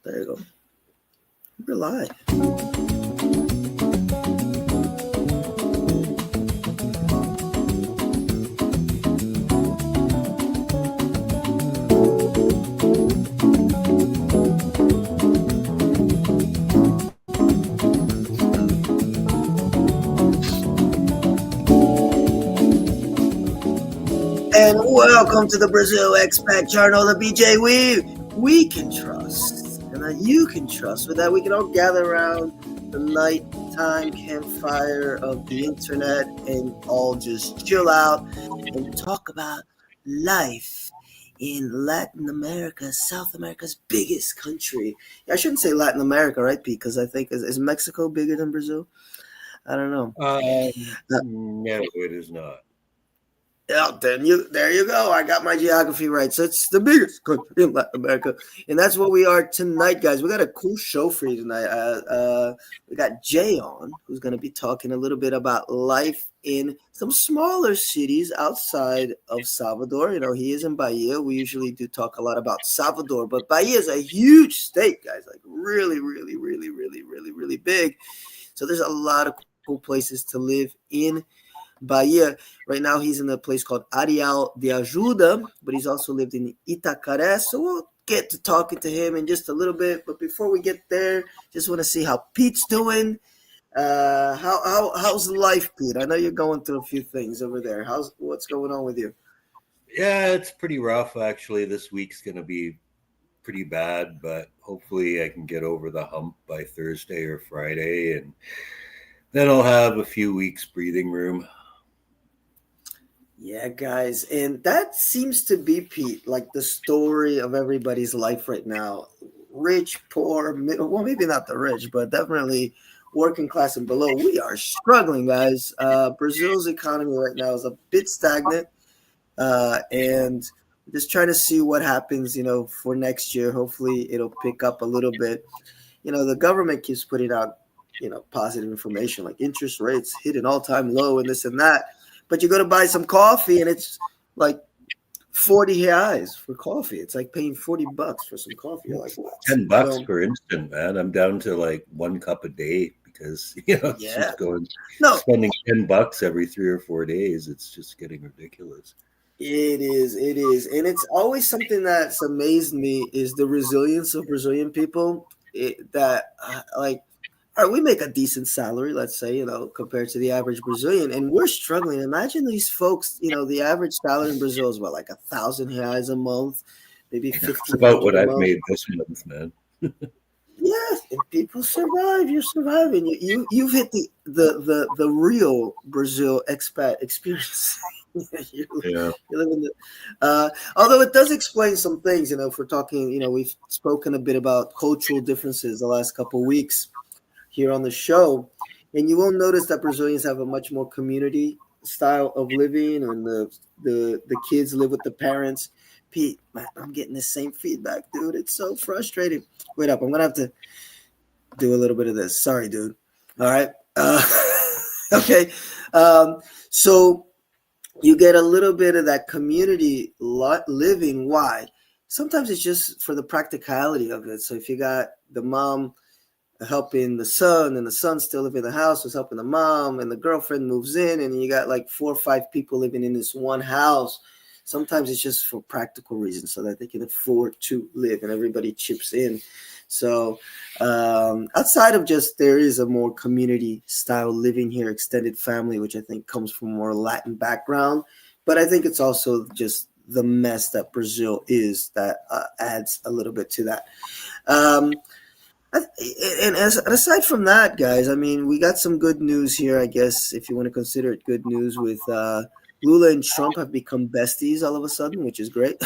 There you go. We're live. And welcome to the Brazil Expat Journal, the BJ we can trust, and that you can trust. With that, we can all gather around the nighttime campfire of the internet and all just chill out and talk about life in Latin America, South America's biggest country. I shouldn't say Latin America, right, Pete? Because I think is Mexico bigger than Brazil? I don't know. No, it is not. Yeah, there you go. I got my geography right. So it's the biggest country in Latin America, and that's what we are tonight, guys. We got a cool show for you tonight. We got Jay on, who's going to be talking a little bit about life in some smaller cities outside of Salvador. You know, he is in Bahia. We usually do talk a lot about Salvador, but Bahia is a huge state, guys. Like really, really, really, really, really, really big. So there's a lot of cool places to live in Bahia. Right now, he's in a place called Arrial D'Ajuda, but he's also lived in Itacaré. So we'll get to talking to him in just a little bit. But before we get there, just want to see how Pete's doing. How's life, Pete? I know you're going through a few things over there. What's going on with you? Yeah, it's pretty rough actually. This week's going to be pretty bad, but hopefully I can get over the hump by Thursday or Friday, and then I'll have a few weeks breathing room. Yeah, guys, and that seems to be, Pete, like the story of everybody's life right now. Rich, poor, middle, well, maybe not the rich, but definitely working class and below. We are struggling, guys. Brazil's economy right now is a bit stagnant, and just trying to see what happens, for next year. Hopefully, it'll pick up a little bit. The government keeps putting out, positive information like interest rates hit an all-time low and this and that. But you go to buy some coffee and it's like 40 reais for coffee. It's like paying $40 for some coffee. You're like, what? $10 for instant, man. I'm down to like 1 cup a day because it's just spending $10 every 3 or 4 days. It's just getting ridiculous. It is, and it's always something that's amazed me is the resilience of Brazilian people. All right, we make a decent salary, let's say, compared to the average Brazilian, and we're struggling. Imagine these folks, the average salary in Brazil is what, like 1,000 reais a month, maybe 1,500. That's about what I've made this month, man. Yes, and people survive. You're surviving. You've hit the real Brazil expat experience. You're living although it does explain some things, if we're talking, we've spoken a bit about cultural differences the last couple of weeks here on the show, and you will notice that Brazilians have a much more community style of living, and the kids live with the parents. Pete, man, I'm getting the same feedback, dude. It's so frustrating. Wait up, I'm gonna have to do a little bit of this. Sorry, dude. All right. Okay. So you get a little bit of that community living. Why? Sometimes it's just for the practicality of it. So if you got the mom helping the son, and the son still living in the house, was helping the mom, and the girlfriend moves in, and you got like 4 or 5 people living in this one house. Sometimes it's just for practical reasons so that they can afford to live, and everybody chips in. So outside of just there is a more community style living here, extended family, which I think comes from more Latin background. But I think it's also just the mess that Brazil is that adds a little bit to that. And aside from that, guys, I mean, we got some good news here, I guess, if you want to consider it good news, with Lula and Trump have become besties all of a sudden, which is great.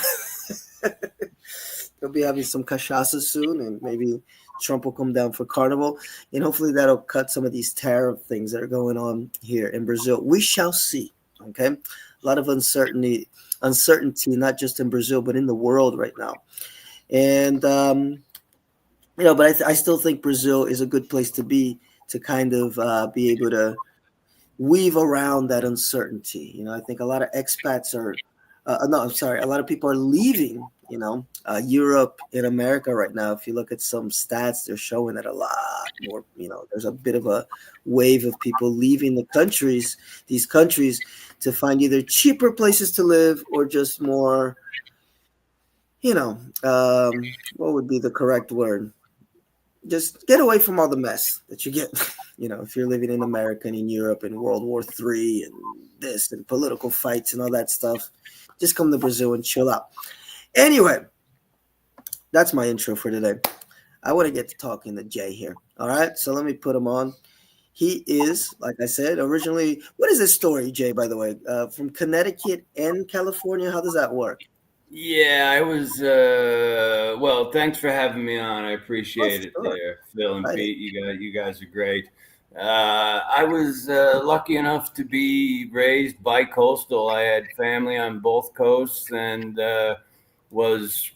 They'll be having some cachaça soon, and maybe Trump will come down for Carnival, and hopefully that'll cut some of these tariff things that are going on here in Brazil. We shall see, okay? A lot of uncertainty, not just in Brazil, but in the world right now. And but I still think Brazil is a good place to be, to kind of be able to weave around that uncertainty. I think a lot of expats are no, I'm sorry. A lot of people are leaving, Europe and America right now. If you look at some stats, they're showing that a lot more, there's a bit of a wave of people leaving these countries to find either cheaper places to live or just more, what would be the correct word? Just get away from all the mess that you get, if you're living in America and in Europe and World War III and this and political fights and all that stuff. Just come to Brazil and chill out. Anyway, that's my intro for today. I want to get to talking to Jay here. All right, so let me put him on. He is, like I said, originally, what is this story, Jay, by the way? From Connecticut and California? How does that work? Yeah, I was. Well, thanks for having me on. I appreciate it, Sure. there, Phil and Right. Pete. You guys are great. I was lucky enough to be raised bi-coastal. I had family on both coasts, and was,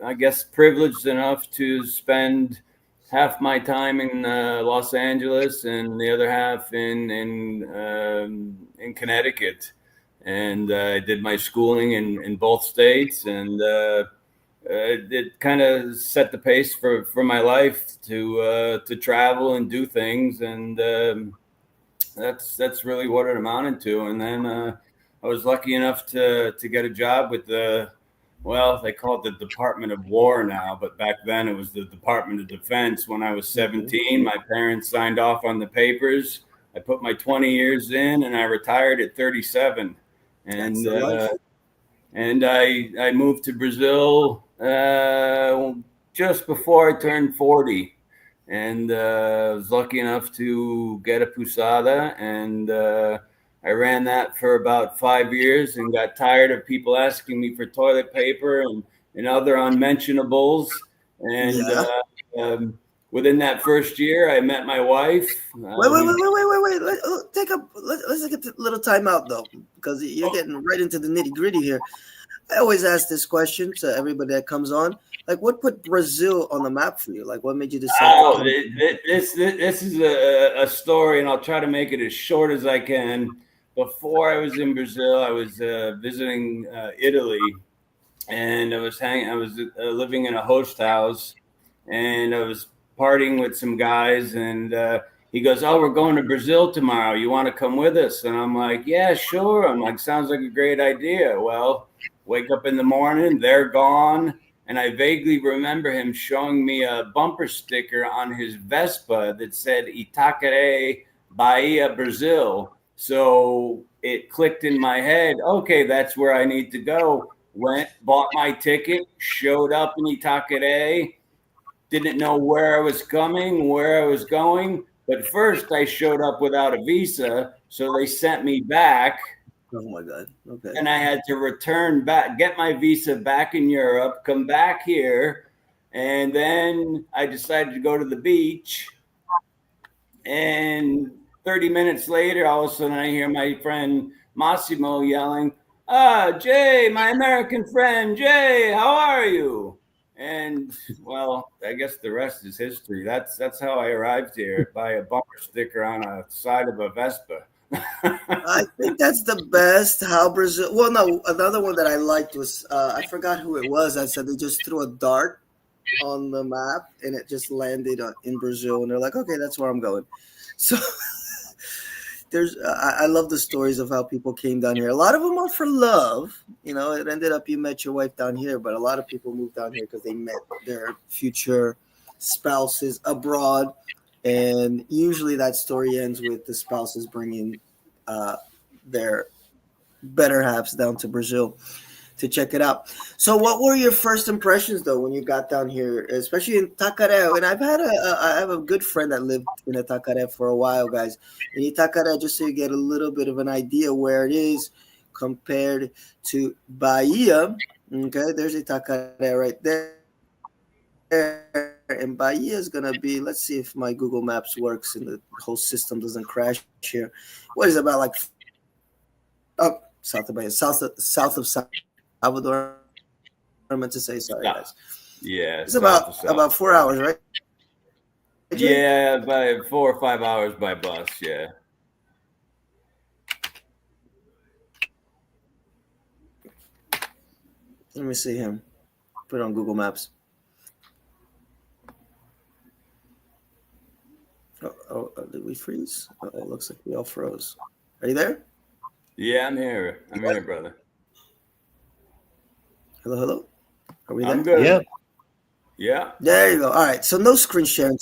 I guess, privileged enough to spend half my time in Los Angeles and the other half in Connecticut. And I did my schooling in both states, and it kind of set the pace for my life to travel and do things, and that's really what it amounted to. And then I was lucky enough to get a job with they call it the Department of War now, but back then it was the Department of Defense. When I was 17, my parents signed off on the papers. I put my 20 years in, and I retired at 37. And I moved to Brazil just before I turned 40, and was lucky enough to get a pousada, and I ran that for about 5 years and got tired of people asking me for toilet paper and other unmentionables. And within that first year, I met my wife. Wait. Let's get a little time out, though, because you're getting right into the nitty gritty here. I always ask this question to everybody that comes on. Like, what put Brazil on the map for you? Like, what made you decide to come? This is a story, and I'll try to make it as short as I can. Before I was in Brazil, I was visiting Italy, and I was living in a host house, and I was partying with some guys, and he goes, "Oh, we're going to Brazil tomorrow. You want to come with us?" And I'm like, "Yeah, sure." I'm like, "Sounds like a great idea." Well, wake up in the morning, they're gone. And I vaguely remember him showing me a bumper sticker on his Vespa that said Itacaré, Bahia, Brazil. So it clicked in my head, okay, that's where I need to go. Went, bought my ticket, showed up in Itacaré, didn't know where I was coming, where I was going. But first I showed up without a visa, so they sent me back. Oh my God. Okay. And I had to return back, get my visa back in Europe, come back here. And then I decided to go to the beach. And 30 minutes later, all of a sudden I hear my friend Massimo yelling, Jay, my American friend, Jay, how are you? And well, I guess the rest is history. That's how I arrived here, by a bumper sticker on a side of a Vespa. I think that's the best. How Brazil? Well, no, another one that I liked was I forgot who it was. I said they just threw a dart on the map and it just landed in Brazil, and they're like, "Okay, that's where I'm going." So I love the stories of how people came down here. A lot of them are for love. It ended up you met your wife down here, but a lot of people moved down here because they met their future spouses abroad. And usually that story ends with the spouses bringing their better halves down to Brazil to check it out. So what were your first impressions, though, when you got down here, especially in Itacaré? And I have a good friend that lived in Itacaré for a while, guys. In Itacaré, just so you get a little bit of an idea where it is compared to Bahia. Okay, there's Itacaré right there. And Bahia is gonna be. Let's see if my Google Maps works and the whole system doesn't crash here. What is it, about like south of Bahia, south of Salvador? I meant to say sorry, guys. Yeah, it's about 4 hours, right? Yeah, by 4 or 5 hours by bus. Yeah. Let me see him. Put it on Google Maps. Did we freeze? Oh, looks like we all froze. Are you there? Yeah, I'm here. I'm here, brother. Hello. Are we there? I'm good. Yeah. Yeah. There you go. All right. So no screen sharing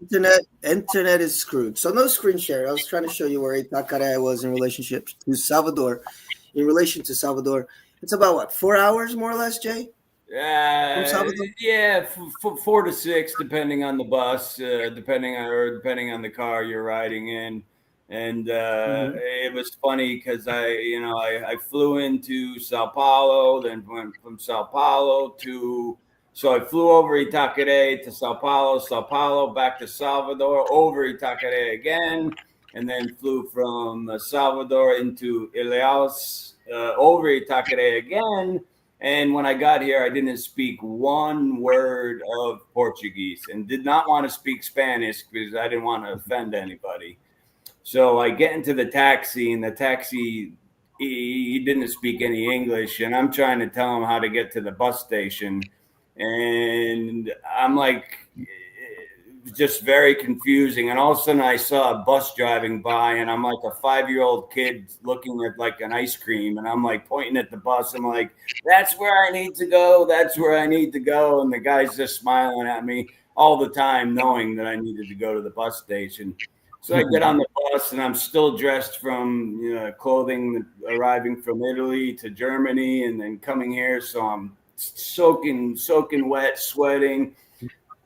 tonight. Internet is screwed. So no screen share. I was trying to show you where Itacaré was in relationship to Salvador. In relation to Salvador, it's about what, 4 hours more or less, Jay? From Salvador? Yeah, 4 to 6, depending on the bus, depending on the car you're riding in. And it was funny because I flew into Sao Paulo, then went from Sao Paulo to. So I flew over Itacaré to Sao Paulo back to Salvador, over Itacaré again, and then flew from Salvador into Ilhéus, over Itacaré again. And when I got here, I didn't speak one word of Portuguese and did not want to speak Spanish because I didn't want to offend anybody. So I get into the taxi, and the taxi, he didn't speak any English, and I'm trying to tell him how to get to the bus station. And I'm like, just very confusing. And all of a sudden I saw a bus driving by, and I'm like a 5-year-old kid looking at like an ice cream. And I'm like pointing at the bus. I'm like, that's where I need to go. That's where I need to go. And the guy's just smiling at me all the time, knowing that I needed to go to the bus station. So I get on the bus, and I'm still dressed from clothing arriving from Italy to Germany and then coming here. So I'm soaking wet, sweating,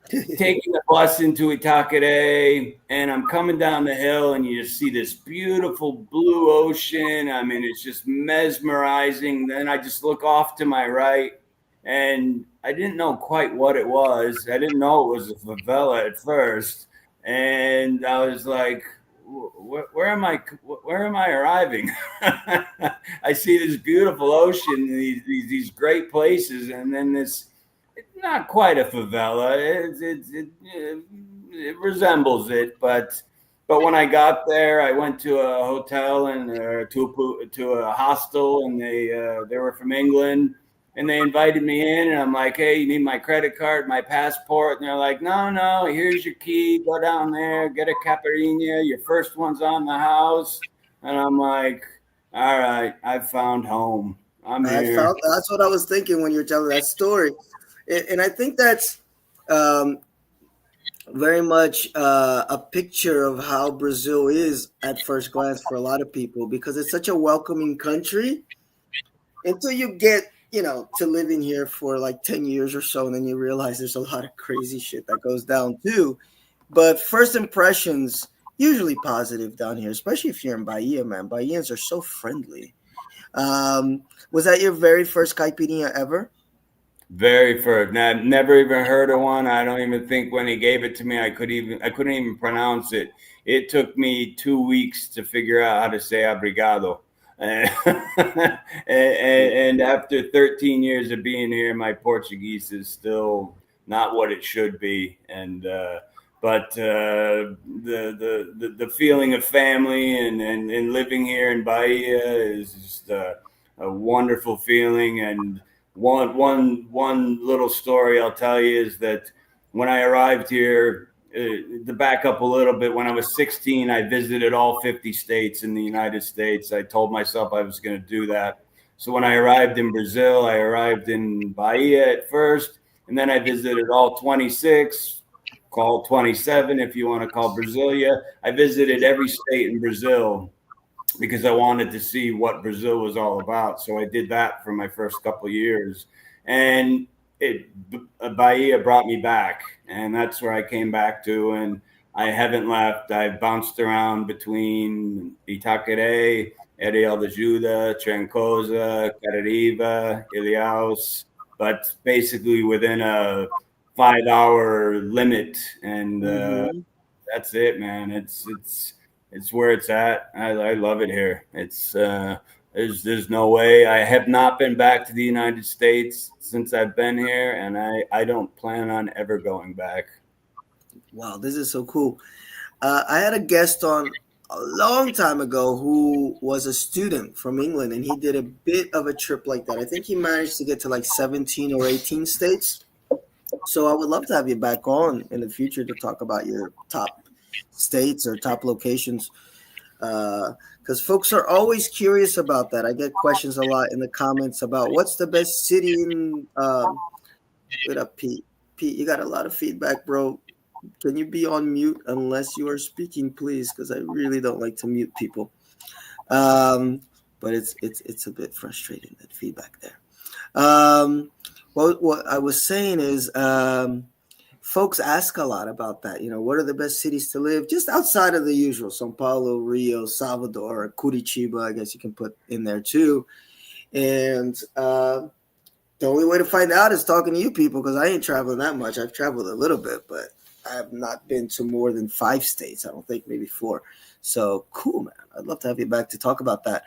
taking the bus into Itacaré, and I'm coming down the hill, and you just see this beautiful blue ocean. I mean, it's just mesmerizing. Then I just look off to my right, and I didn't know quite what it was. I didn't know it was a favela at first, and I was like, where am I arriving? I see this beautiful ocean, these great places, and then this, not quite a favela. It resembles it, but when I got there, I went to a hotel and to a hostel, and they were from England. And they invited me in, and I'm like, hey, you need my credit card, my passport? And they're like, no, here's your key. Go down there, get a caipirinha. Your first one's on the house. And I'm like, all right, I found home. I'm here. That's what I was thinking when you're telling that story. And I think that's very much a picture of how Brazil is at first glance for a lot of people, because it's such a welcoming country until you get to living here for like 10 years or so, and then you realize there's a lot of crazy shit that goes down too. But first impressions, usually positive down here, especially if you're in Bahia, man. Bahians are so friendly. Was that your very first caipirinha ever? Very first. Never even heard of one. I don't even think when he gave it to me, I couldn't even pronounce it. It took me 2 weeks to figure out how to say obrigado. And after 13 years of being here, my Portuguese is still not what it should be. And but the feeling of family and living here in Bahia is just a wonderful feeling. And one little story I'll tell you is that when I arrived here, to back up a little bit, when I was 16, I visited all 50 states in the United States. I told myself I was going to do that. So when I arrived in Brazil, I arrived in Bahia at first, and then I visited all 26, call 27 if you want to call Brasilia. I visited every state in Brazil because I wanted to see what Brazil was all about. So I did that for my first couple of years. And Bahia brought me back, and that's where I came back to, and I haven't left. I've bounced around between Itacaré, Arrial D'Ajuda, Trancosa, Carariva, Ilhéus, but basically within a 5-hour limit, and that's it, man. It's where it's at. I love it here. It's there's no way. I have not been back to the United States since I've been here, and I don't plan on ever going back. Wow, this is so cool. I had a guest on a long time ago who was a student from England, and he did a bit of a trip like that. I think he managed to get to like 17 or 18 states. So I would love to have you back on in the future to talk about your top states or top locations, because folks are always curious about that. I get questions a lot in the comments about what's the best city in. Wait up, Pete. Pete, you got a lot of feedback, bro. Can you be on mute unless you are speaking, please? Because I really don't like to mute people. But it's a bit frustrating, that feedback there. What I was saying is, folks ask a lot about that. What are the best cities to live? Just outside of the usual, São Paulo, Rio, Salvador, Curitiba, I guess you can put in there too. And the only way to find out is talking to you people, because I ain't traveling that much. I've traveled a little bit, but I have not been to more than 5 states. I don't think, maybe 4. So cool, man. I'd love to have you back to talk about that.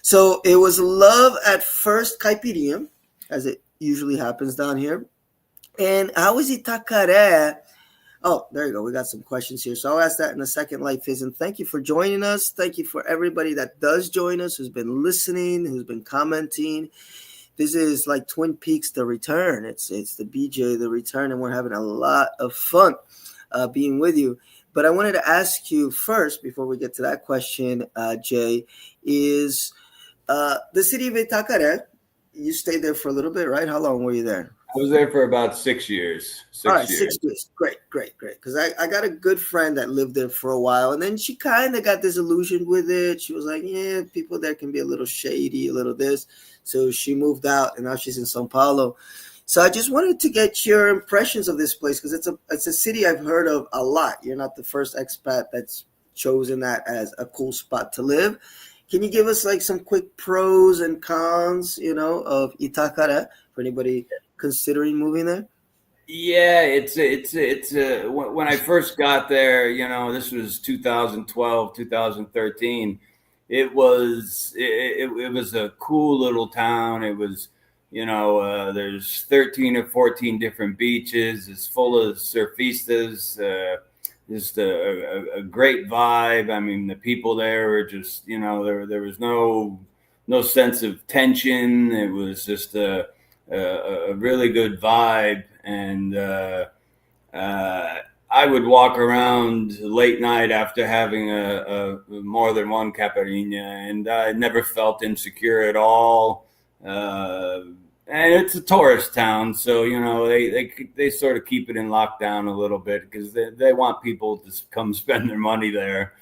So it was love at first caipirinha, as it usually happens down here. And how is Itacaré? Oh, there you go. We got some questions here. So I'll ask that in a second, Life is. And thank you for joining us. Thank you for everybody that does join us, who's been listening, who's been commenting. This is like Twin Peaks, The Return. It's the BJ, The Return, and we're having a lot of fun being with you. But I wanted to ask you first, before we get to that question, Jay, is the city of Itacaré. You stayed there for a little bit, right? How long were you there? I was there for about 6 years. 6 years. Great. Because I got a good friend that lived there for a while, and then she kind of got disillusioned with it. She was like, yeah, people there can be a little shady, a little this. So she moved out, and now she's in São Paulo. So I just wanted to get your impressions of this place, because it's a city I've heard of a lot. You're not the first expat that's chosen that as a cool spot to live. Can you give us like some quick pros and cons, of Itacaré for anybody considering moving there? Yeah, it's when I first got there, this was 2012, 2013. It was a cool little town. It was, there's 13 or 14 different beaches. It's full of surfistas. Just a great vibe. I mean, the people there were just, there was no sense of tension. It was just a really good vibe. And I would walk around late night after having a more than one caipirinha, and I never felt insecure at all. And it's a tourist town, so they sort of keep it in lockdown a little bit, because they want people to come spend their money there.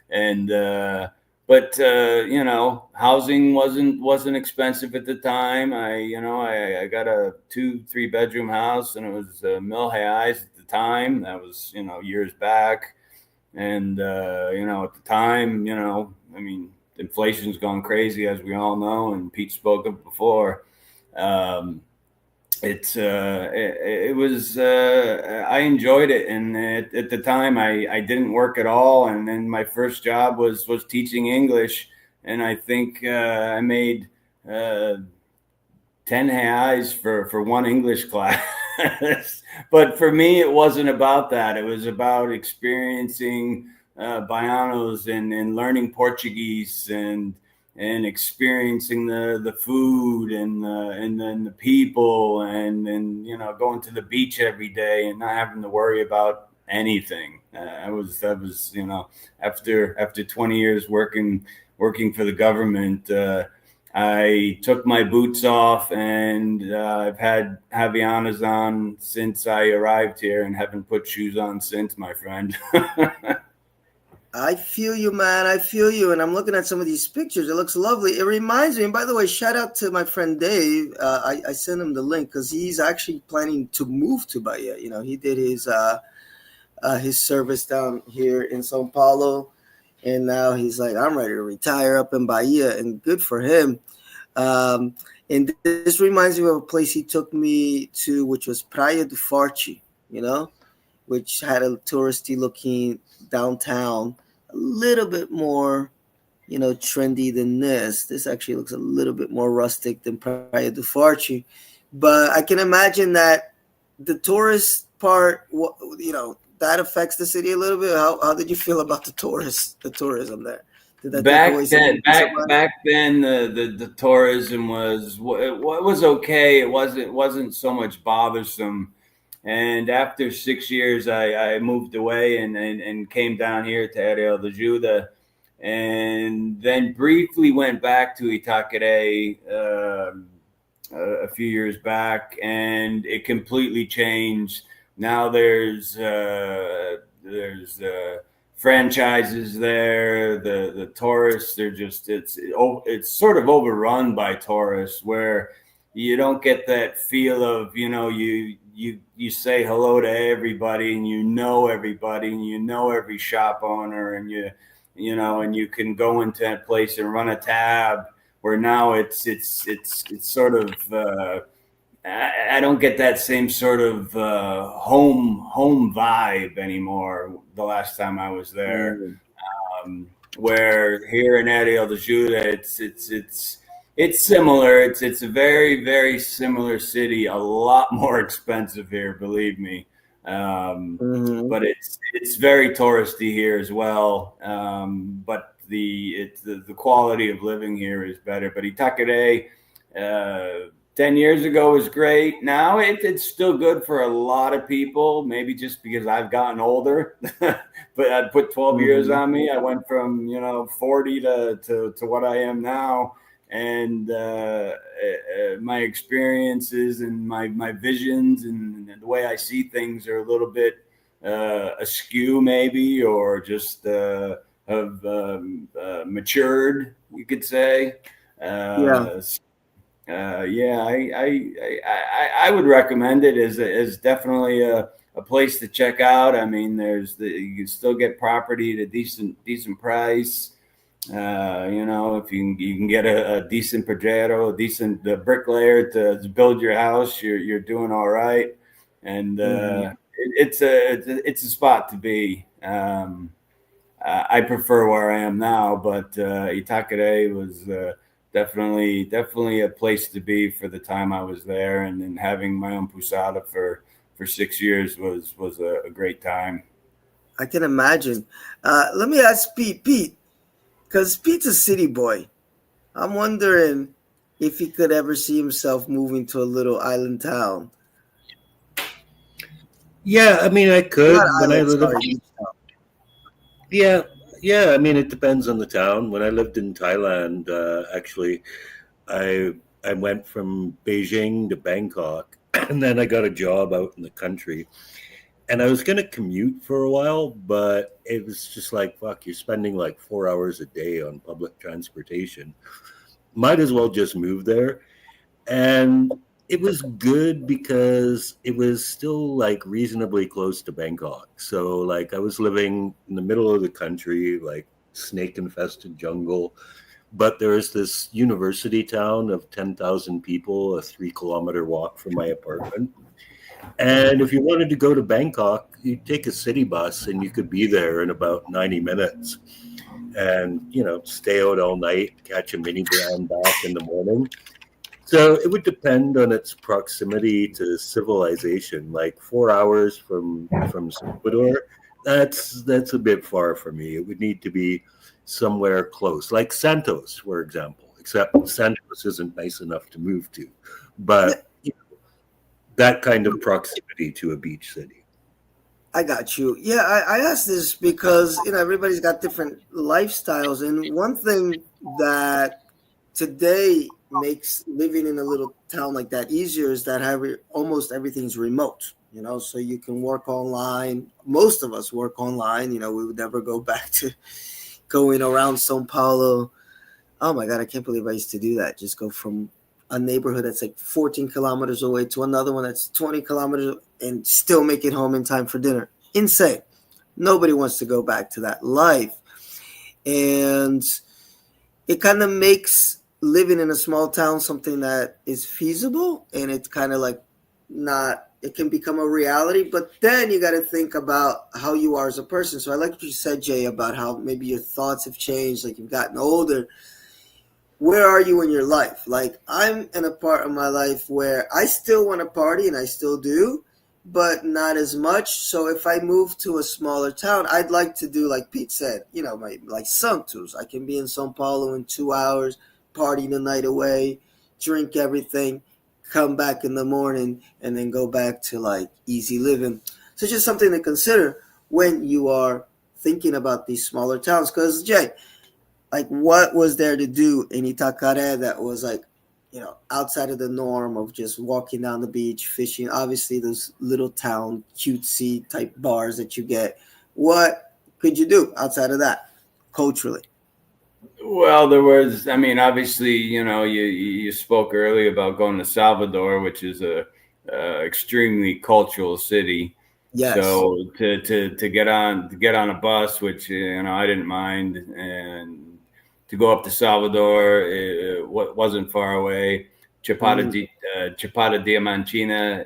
And but housing wasn't expensive at the time. I got a 2-3 bedroom house, and it was $1,000,000 at the time. That was years back. And at the time, I mean, inflation's gone crazy, as we all know, and Pete spoke of before. It was I enjoyed it, and at the time I didn't work at all, and then my first job was teaching English, and I think I made 10 reais for one English class. But for me, it wasn't about that. It was about experiencing Baianos and learning Portuguese and experiencing the food and then the people and going to the beach every day and not having to worry about anything. I was after 20 years working for the government, I took my boots off, and I've had Havaianas on since I arrived here and haven't put shoes on since, my friend. I feel you, man. I feel you. And I'm looking at some of these pictures. It looks lovely. It reminds me, and by the way, shout out to my friend Dave. I sent him the link because he's actually planning to move to Bahia. He did his service down here in São Paulo, and now he's like, I'm ready to retire up in Bahia, and good for him. And this reminds me of a place he took me to, which was Praia do Forte, which had a touristy looking downtown, a little bit more, trendy than this. This actually looks a little bit more rustic than Praia do Forte. But I can imagine that the tourist part, that affects the city a little bit? How did you feel about the tourism there? Did that take away Back then, something? back then, the tourism was okay. It wasn't so much bothersome. And after 6 years, I moved away and came down here to Arrial D'Ajuda, and then briefly went back to Itacaré a few years back, and it completely changed. Now there's franchises there. The tourists, they're just it's sort of overrun by tourists, where you don't get that feel of, you say hello to everybody, and everybody, and every shop owner, and and you can go into that place and run a tab, where now it's sort of I don't get that same sort of home vibe anymore. The last time I was there, where here in Arrial D'Ajuda, it's similar. It's a very, very similar city. A lot more expensive here, believe me. But it's very touristy here as well. But the quality of living here is better. But Itacaré, 10 years ago was great. Now it's still good for a lot of people, maybe just because I've gotten older. But I'd put 12 years on me. I went from 40 to what I am now. And my experiences and my visions and the way I see things are a little bit askew, maybe, or just have matured, you could say. I would recommend it as definitely a place to check out. I mean, you can still get property at a decent price. If you can get a decent projero, a decent bricklayer to build your house, you're doing all right. And it's a spot to be. I prefer where I am now, but Itacaré was definitely a place to be for the time I was there, and then having my own pousada for 6 years was a great time. I can imagine. Let me ask Pete, because Pete's a city boy. I'm wondering if he could ever see himself moving to a little island town. Yeah, I mean, I could. Yeah. I mean, it depends on the town. When I lived in Thailand, actually, I went from Beijing to Bangkok, and then I got a job out in the country. And I was going to commute for a while, but it was just like, fuck, you're spending like 4 hours a day on public transportation. Might as well just move there. And it was good because it was still like reasonably close to Bangkok. So like I was living in the middle of the country, like snake infested jungle. But there was this university town of 10,000 people, a 3-kilometer walk from my apartment. And if you wanted to go to Bangkok, you'd take a city bus and you could be there in about 90 minutes and, stay out all night, catch a minivan back in the morning. So it would depend on its proximity to civilization. Like 4 hours from Salvador, that's a bit far for me. It would need to be somewhere close, like Santos, for example, except Santos isn't nice enough to move to. But that kind of proximity to a beach city. I got you. Yeah, I asked this because, everybody's got different lifestyles. And one thing that today makes living in a little town like that easier is that almost everything's remote, so you can work online. Most of us work online. We would never go back to going around Sao Paulo. Oh my God, I can't believe I used to do that. Just go from a neighborhood that's like 14 kilometers away to another one that's 20 kilometers and still make it home in time for dinner. Insane. Nobody wants to go back to that life. And it kind of makes living in a small town something that is feasible, and it's kind of like it can become a reality, but then you got to think about how you are as a person. So I like what you said, Jay, about how maybe your thoughts have changed, like you've gotten older. Where are you in your life? Like I'm in a part of my life where I still want to party, and I still do, but not as much. So if I move to a smaller town, I'd like to do like Pete said, like Santos. I can be in São Paulo in 2 hours, party the night away, drink everything, come back in the morning, and then go back to like easy living. So just something to consider when you are thinking about these smaller towns. Because Jay, like what was there to do in Itacaré that was like, outside of the norm of just walking down the beach, fishing? Obviously, those little town cutesy type bars that you get. What could you do outside of that culturally? Well, there was, I mean, obviously, you spoke earlier about going to Salvador, which is a extremely cultural city. Yes. So to get on a bus, which I didn't mind, and to go up to Salvador, it wasn't far away. Chapada Diamantina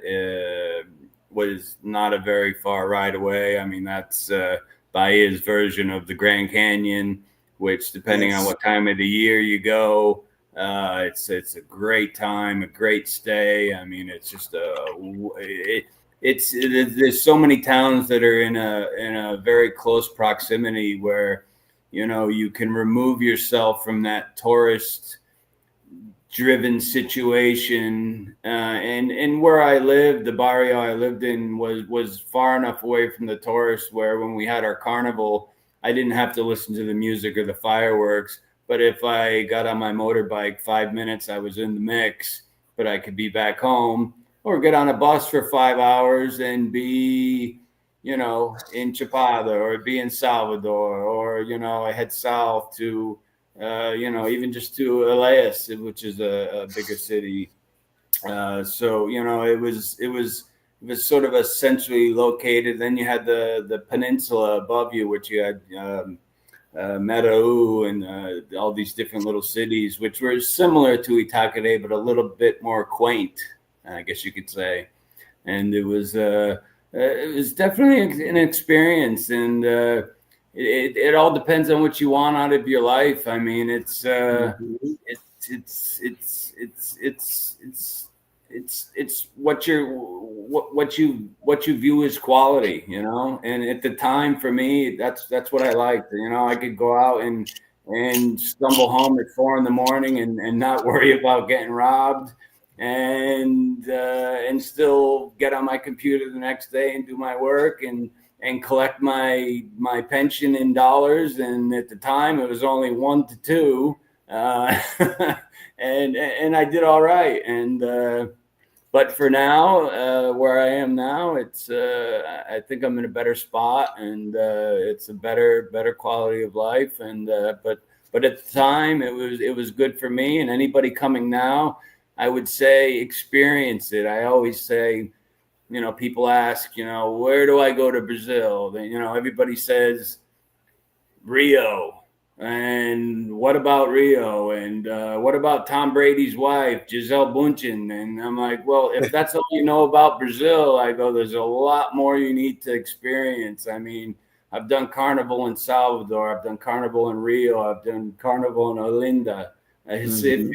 was not a very far ride away. I mean, that's Bahia's version of the Grand Canyon, which, depending on what time of the year you go, it's a great time, a great stay. I mean, it's just there's so many towns that are in a very close proximity where you can remove yourself from that tourist driven situation, and where I lived, the barrio I lived in was far enough away from the tourists where when we had our carnival, I didn't have to listen to the music or the fireworks. But if I got on my motorbike 5 minutes, I was in the mix, but I could be back home, or get on a bus for 5 hours and be, in Chapada, or be in Salvador, or, I head south to, even just to Elias, which is a bigger city. So, it was sort of a centrally located. Then you had the peninsula above you, which you had Meraú and all these different little cities, which were similar to Itacaré, but a little bit more quaint, I guess you could say. And it was definitely an experience, and it all depends on what you want out of your life. I mean, it's what you view as quality, And at the time, for me, that's what I liked. I could go out and stumble home at 4 a.m. and not worry about getting robbed, and still get on my computer the next day and do my work and collect my pension in dollars. And at the time, it was only 1 to 2, and I did all right. And but for now, where I am now, it's I think I'm in a better spot, and it's a better quality of life. And but at the time, it was good for me. And anybody coming now, I would say experience it. I always say, people ask, where do I go to Brazil? Everybody says Rio. And what about Rio? And what about Tom Brady's wife, Gisele Bündchen? And I'm like, well, if that's all you know about Brazil, I go, there's a lot more you need to experience. I mean, I've done carnival in Salvador. I've done carnival in Rio. I've done carnival in Olinda, Recife.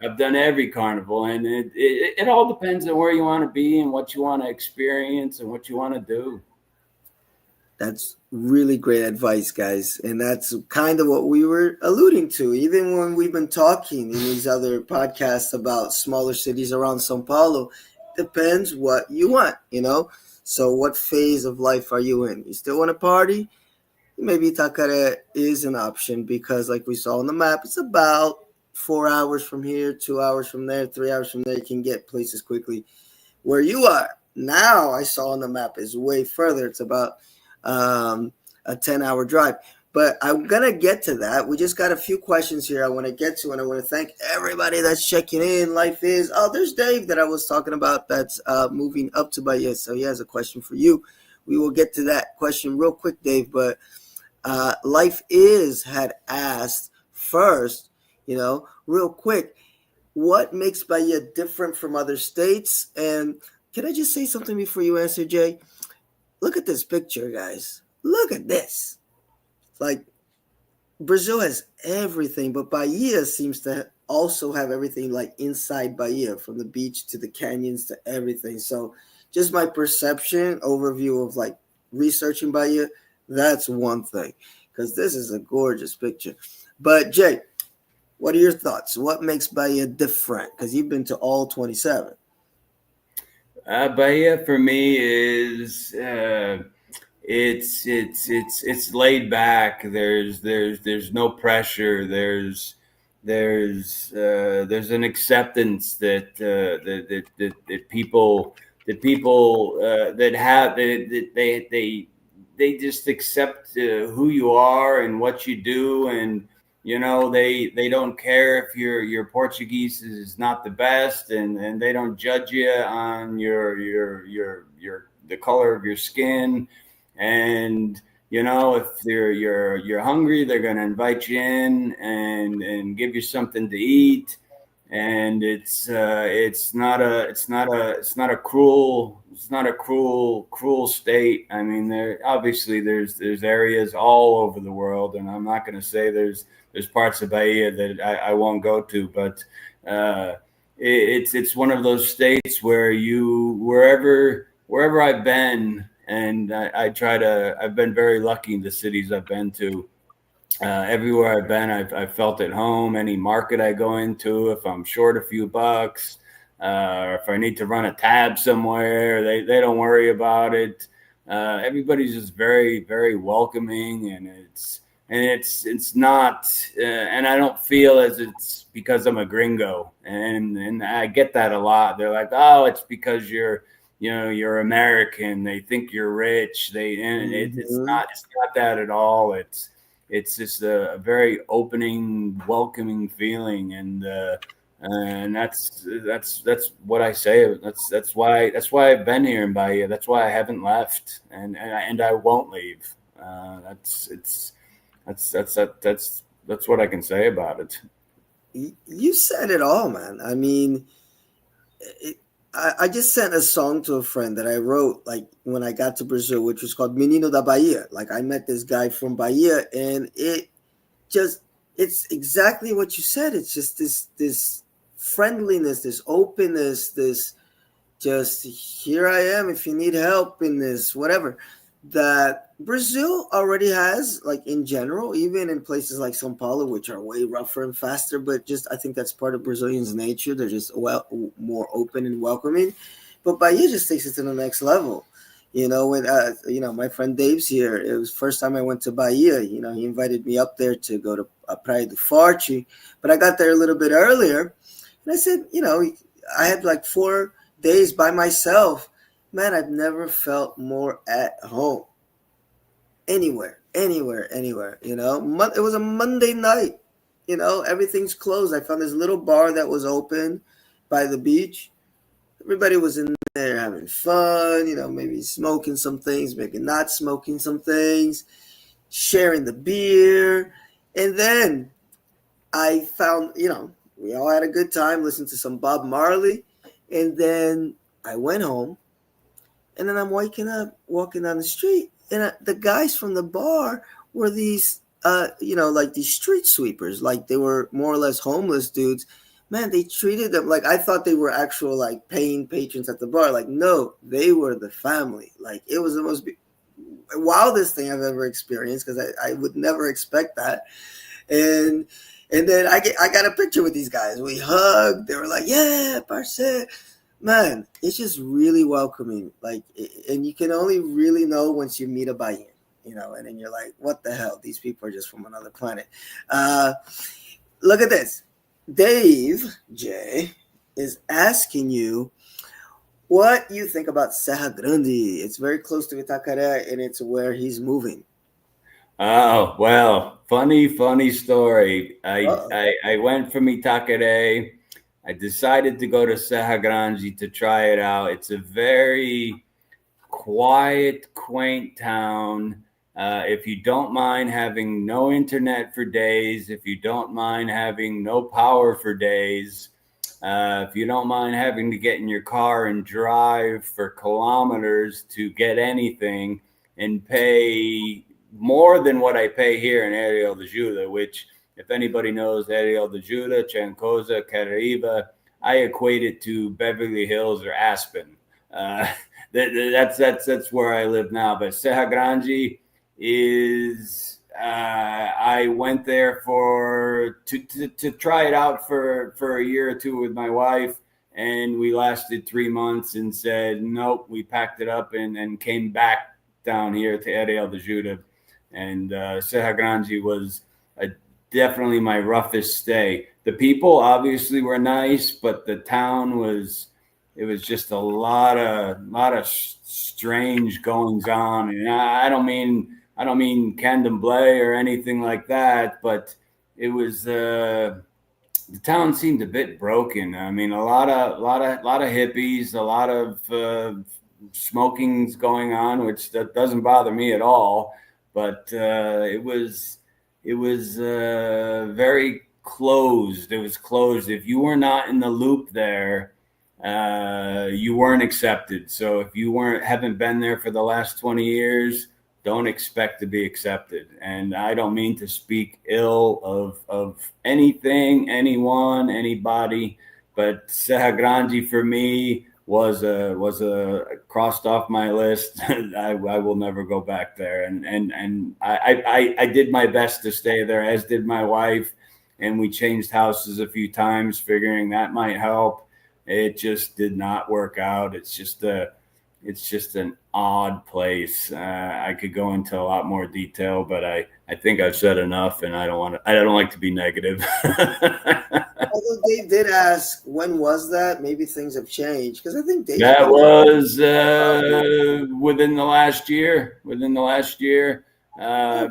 I've done every carnival. And it all depends on where you want to be and what you want to experience and what you want to do. That's really great advice, guys. And that's kind of what we were alluding to, even when we've been talking in these other podcasts about smaller cities around Sao Paulo. Depends what you want, So what phase of life are you in? You still want to party? Maybe Itacaré is an option because, like we saw on the map, it's about 4 hours from here, 2 hours from there, 3 hours from there. You can get places quickly. Where you are now, I saw on the map, is way further. It's about a 10-hour drive. But I'm going to get to that. We just got a few questions here I want to get to, and I want to thank everybody that's checking in. Life is, there's Dave that I was talking about that's moving up to Bahia. So he has a question for you. We will get to that question real quick, Dave. But Life is had asked first, real quick, what makes Bahia different from other states? And can I just say something before you answer, Jay? Look at this picture, guys. Look at this. Like, Brazil has everything, but Bahia seems to also have everything, like inside Bahia, from the beach to the canyons to everything. So just my perception overview of like researching Bahia, that's one thing, because this is a gorgeous picture. But Jay, what are your thoughts? What makes Bahia different? Because you've been to all 27. Bahia for me is it's laid back. There's no pressure. There's an acceptance that people that have they just accept who you are and what you do, and they don't care if your Portuguese is not the best, and they don't judge you on the color of your skin. And if you're hungry, they're going to invite you in and give you something to eat. And it's not a cruel state. I mean, there's areas all over the world, and I'm not going to say there's parts of Bahia that I won't go to, but it's one of those states where wherever I've been, and I've been very lucky in the cities I've been to. Everywhere I've been, I've felt at home. Any market I go into, if I'm short a few bucks, or if I need to run a tab somewhere, they don't worry about it. Everybody's just very, very welcoming, and it's not, and I don't feel as it's because I'm a gringo, and I get that a lot. They're like, oh, it's because you're American. They think you're rich. It's not that at all. It's just a very opening, welcoming feeling, and that's what I say. That's why I've been here in Bahia. That's why I haven't left, and I won't leave. That's what I can say about it. You said it all, man. I mean, I just sent a song to a friend that I wrote like when I got to Brazil, which was called Menino da Bahia. Like I met this guy from Bahia, and it's exactly what you said. It's just this friendliness, this openness, this just here I am if you need help in this, whatever, that Brazil already has, like in general, even in places like São Paulo, which are way rougher and faster, but just I think that's part of Brazilians' nature. They're just more open and welcoming. But Bahia just takes it to the next level. When my friend Dave's here, it was the first time I went to Bahia. He invited me up there to go to Praia do Forte, but I got there a little bit earlier, and I said, I had like 4 days by myself. Man, I've never felt more at home. Anywhere. It was a Monday night. Everything's closed. I found this little bar that was open by the beach. Everybody was in there having fun, maybe smoking some things, maybe not smoking some things, sharing the beer. And then I found, we all had a good time, listened to some Bob Marley. And then I went home. And then I'm waking up, walking down the street, and the guys from the bar were these, like these street sweepers. Like they were more or less homeless dudes. Man, they treated them like I thought they were actual like paying patrons at the bar. Like, no, they were the family. Like it was the most wildest thing I've ever experienced, because I would never expect that. And then I got a picture with these guys. We hugged. They were like, yeah, parce. Man, it's just really welcoming. Like, and you can only really know once you meet a Bahian, and then you're like, what the hell? These people are just from another planet. Look at this. Dave J is asking you what you think about Serra Grande. It's very close to Itacaré, and it's where he's moving. Oh, well, funny story. I went from Itacaré. I decided to go to Serra Grande to try it out. It's a very quiet, quaint town. If you don't mind having no internet for days, if you don't mind having no power for days, if you don't mind having to get in your car and drive for kilometers to get anything and pay more than what I pay here in Arrial D'Ajuda, which, if anybody knows Arrial D'Ajuda, Trancosa, Caraíba, I equate it to Beverly Hills or Aspen. that's where I live now. But Serra Grande is I went there to try it out for a year or two with my wife, and we lasted 3 months and said nope. We packed it up and came back down here to Arrial D'Ajuda, and Serra Grande was definitely my roughest stay. The people obviously were nice, but the town was just a lot of strange goings on. And I don't mean candomblé or anything like that, but it was the town seemed a bit broken. I mean, a lot of hippies, a lot of smoking's going on, which that doesn't bother me at all. But it was very closed. It was closed. If you were not in the loop there, you weren't accepted. So if you haven't been there for the last 20 years, don't expect to be accepted. And I don't mean to speak ill of anything, anyone, anybody, but Serra Grande for me was a crossed off my list. I will never go back there. And I did my best to stay there, as did my wife. And we changed houses a few times, figuring that might help. It just did not work out. It's just an odd place. I could go into a lot more detail, but I think I've said enough, and I don't like to be negative. Although Dave did ask, when was that? Maybe things have changed, because I think Dave. That was within the last year.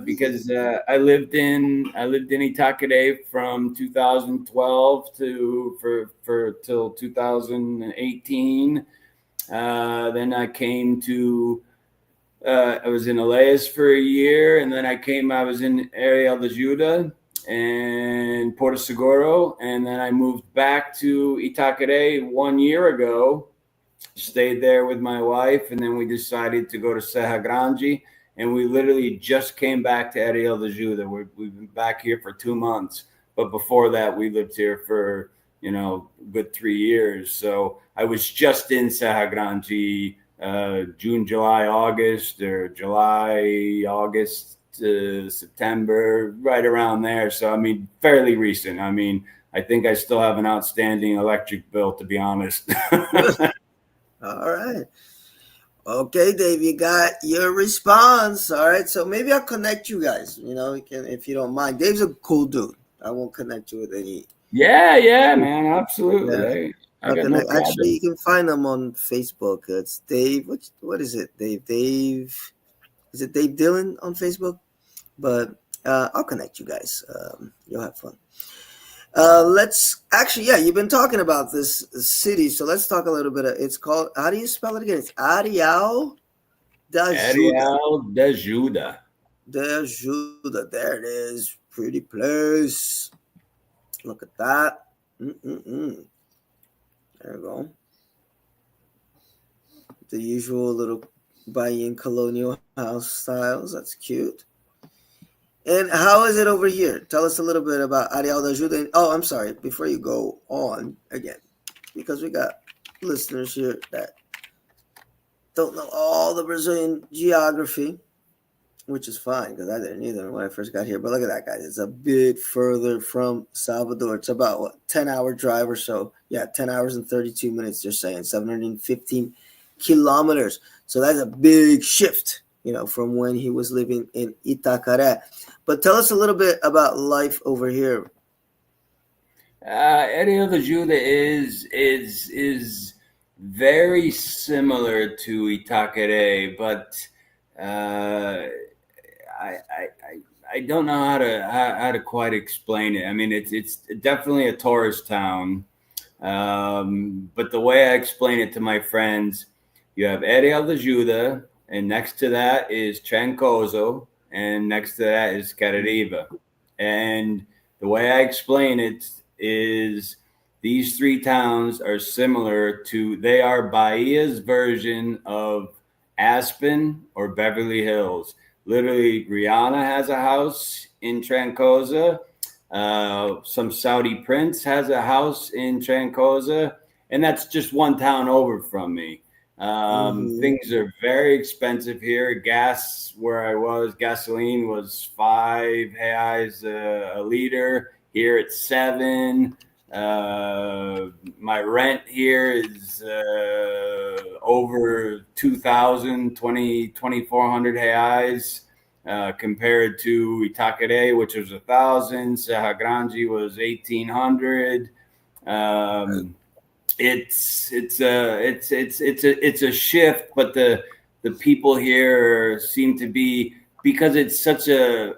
Because I lived in Itacaré from 2012 till 2018. Then I came to I was in Elias for a year, and then I was in Arrial D'Ajuda and Porto Seguro, and then I moved back to Itacaré 1 year ago, stayed there with my wife, and then we decided to go to Serra Grande, and we literally just came back to Arrial D'Ajuda. We've been back here for 2 months, but before that we lived here for a good 3 years. So I was just in Serra Grande June, July, August, or July, August to September, right around there. So, I mean, fairly recent. I mean, I think I still have an outstanding electric bill, to be honest. All right. Okay, Dave, you got your response. All right. So maybe I'll connect you guys, if you don't mind. Dave's a cool dude. I won't connect you with any. Yeah, man. Absolutely. Yeah. Actually, you can find them on Facebook. It's Dave. What is it, Dave? Is it Dave Dillon on Facebook? But I'll connect you guys. You'll have fun. You've been talking about this city, so let's talk a little bit. It's called, how do you spell it again? It's Arrial D'Ajuda. Arrial D'Ajuda. D'Ajuda. There it is. Pretty place. Look at that. There we go. The usual little Bahian colonial house styles. That's cute. And how is it over here? Tell us a little bit about Arrial D'Ajuda. Oh, I'm sorry. Before you go on again, because we got listeners here that don't know all the Brazilian geography, which is fine because I didn't either when I first got here. But look at that, guys. It's a bit further from Salvador. It's about 10-hour drive or so. Yeah, 10 hours and 32 minutes, they're saying. 715 kilometers. So that's a big shift, from when he was living in Itacaré. But tell us a little bit about life over here. Arrial D'Ajuda is very similar to Itacaré, but I don't know how to quite explain it. I mean, it's definitely a tourist town, but the way I explain it to my friends, you have Arrial D'Ajuda, and next to that is Trancoso, and next to that is Caririba. And the way I explain it is these three towns are similar to, they are Bahia's version of Aspen or Beverly Hills. Literally, Rihanna has a house in Trancoso. Some Saudi prince has a house in Trancoso. And that's just one town over from me. Things are very expensive here. Gas, where I was, gasoline was 5 reais a liter. Here it's 7. My rent here is over 2,000, 2,400 reais. Compared to Itacaré, which was 1,000, Serra Grande was 1,800. It's a shift, but the people here seem to be, because it's such a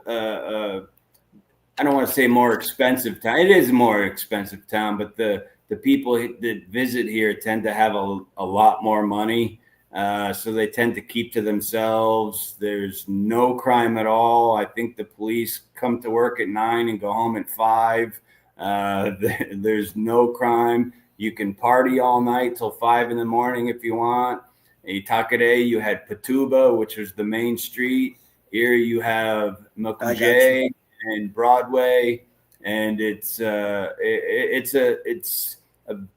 I don't want to say more expensive town. It is a more expensive town, but the people that visit here tend to have a lot more money. So they tend to keep to themselves. There's no crime at all. I think the police come to work at 9 and go home at 5. There's no crime. You can party all night till 5 in the morning if you want. Itacaré, you had Patuba, which was the main street. Here you have Mukuje and Broadway, and it's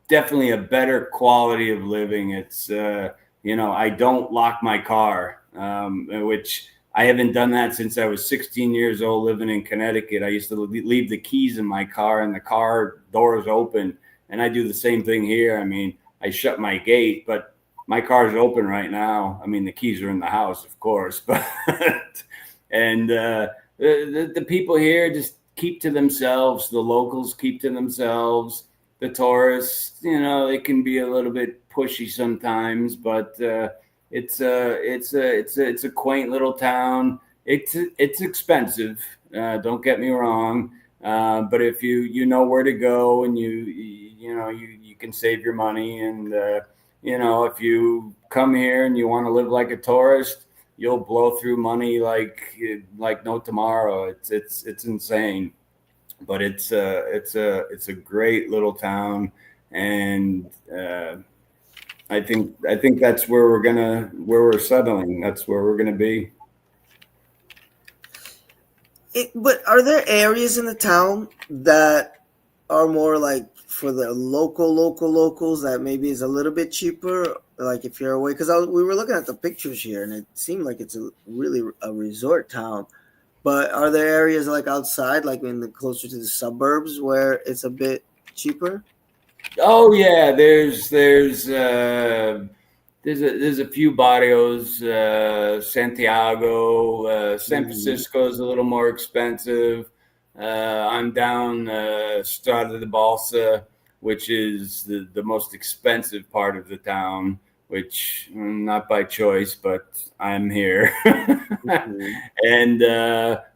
definitely a better quality of living. It's I don't lock my car, which I haven't done that since I was 16 years old living in Connecticut. I used to leave the keys in my car and the car doors open, and I do the same thing here. I mean, I shut my gate, but my car's open right now. I mean, the keys are in the house, of course, but and the people here just keep to themselves. The locals keep to themselves. The tourists, they can be a little bit pushy sometimes, but it's a quaint little town. It's expensive. Don't get me wrong. But if you know where to go, and you can save your money, and if you come here and you want to live like a tourist, you'll blow through money like no tomorrow. It's insane, but it's a great little town, and I think that's where we're settling. That's where we're gonna be. But are there areas in the town that are more like for the locals that maybe is a little bit cheaper? Like if you're away, because we were looking at the pictures here, and it seemed like it's really a resort town. But are there areas like outside, like closer to the suburbs, where it's a bit cheaper? Oh yeah, there's a few barrios. Santiago, San Francisco is a little more expensive. I'm down Strada de Balsa, which is the most expensive part of the town, which not by choice, but I'm here. And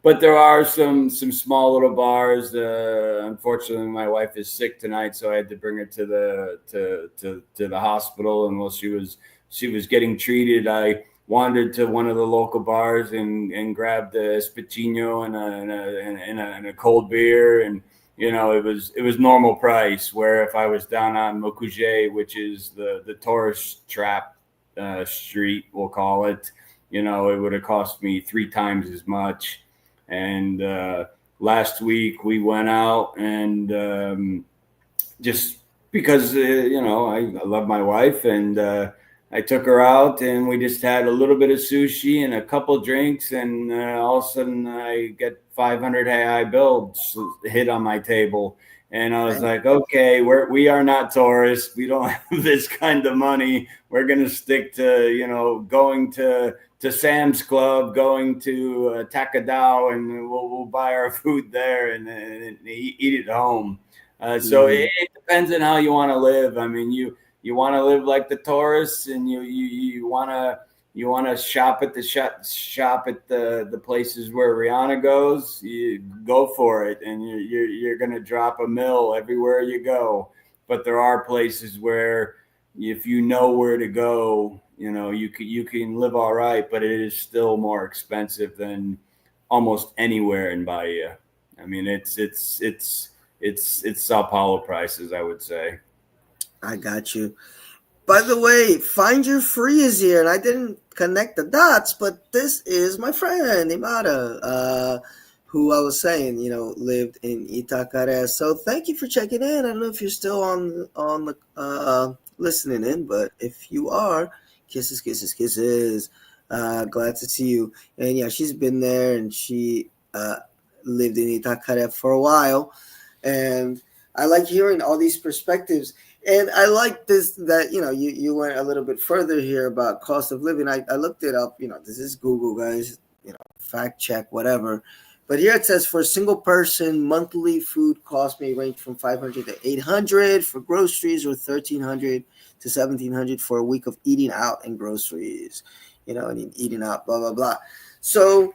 but there are some small little bars. Unfortunately, my wife is sick tonight, so I had to bring her to the hospital. And while she was getting treated, I wandered to one of the local bars and grabbed a Spicino and a cold beer, and it was normal price. Where if I was down on Mukuje, which is the tourist trap street, we'll call it, it would have cost me 3 times as much. And last week we went out, and just because I love my wife, and I took her out, and we just had a little bit of sushi and a couple drinks, and all of a sudden I get 500 reais bills hit on my table, and I was like, okay, we are not tourists. We don't have this kind of money. We're gonna stick to going to Sam's Club, going to Tacadao, and we'll buy our food there and eat at home. So it depends on how you want to live. I mean, you want to live like the tourists, and you want to shop at the places where Rihanna goes. You go for it, and you're going to drop a mill everywhere you go. But there are places where, if you know where to go, you can live all right, but it is still more expensive than almost anywhere in Bahia. I mean, it's Sao Paulo prices, I would say. I got you. By the way, Find Your Free is here, and I didn't connect the dots, but this is my friend Imada, who I was saying, lived in Itacaré. So thank you for checking in. I don't know if you're still on the listening in, but if you are, Kisses, kisses, kisses. Glad to see you. And yeah, she's been there, and she lived in Itacaré for a while. And I like hearing all these perspectives. And I like this that, you went a little bit further here about cost of living. I looked it up. This is Google, guys. Fact check, whatever. But here it says for a single person, monthly food cost may range from $500 to $800 for groceries, or $1,300 to $1,700 for a week of eating out and groceries. And eating out, blah, blah, blah. So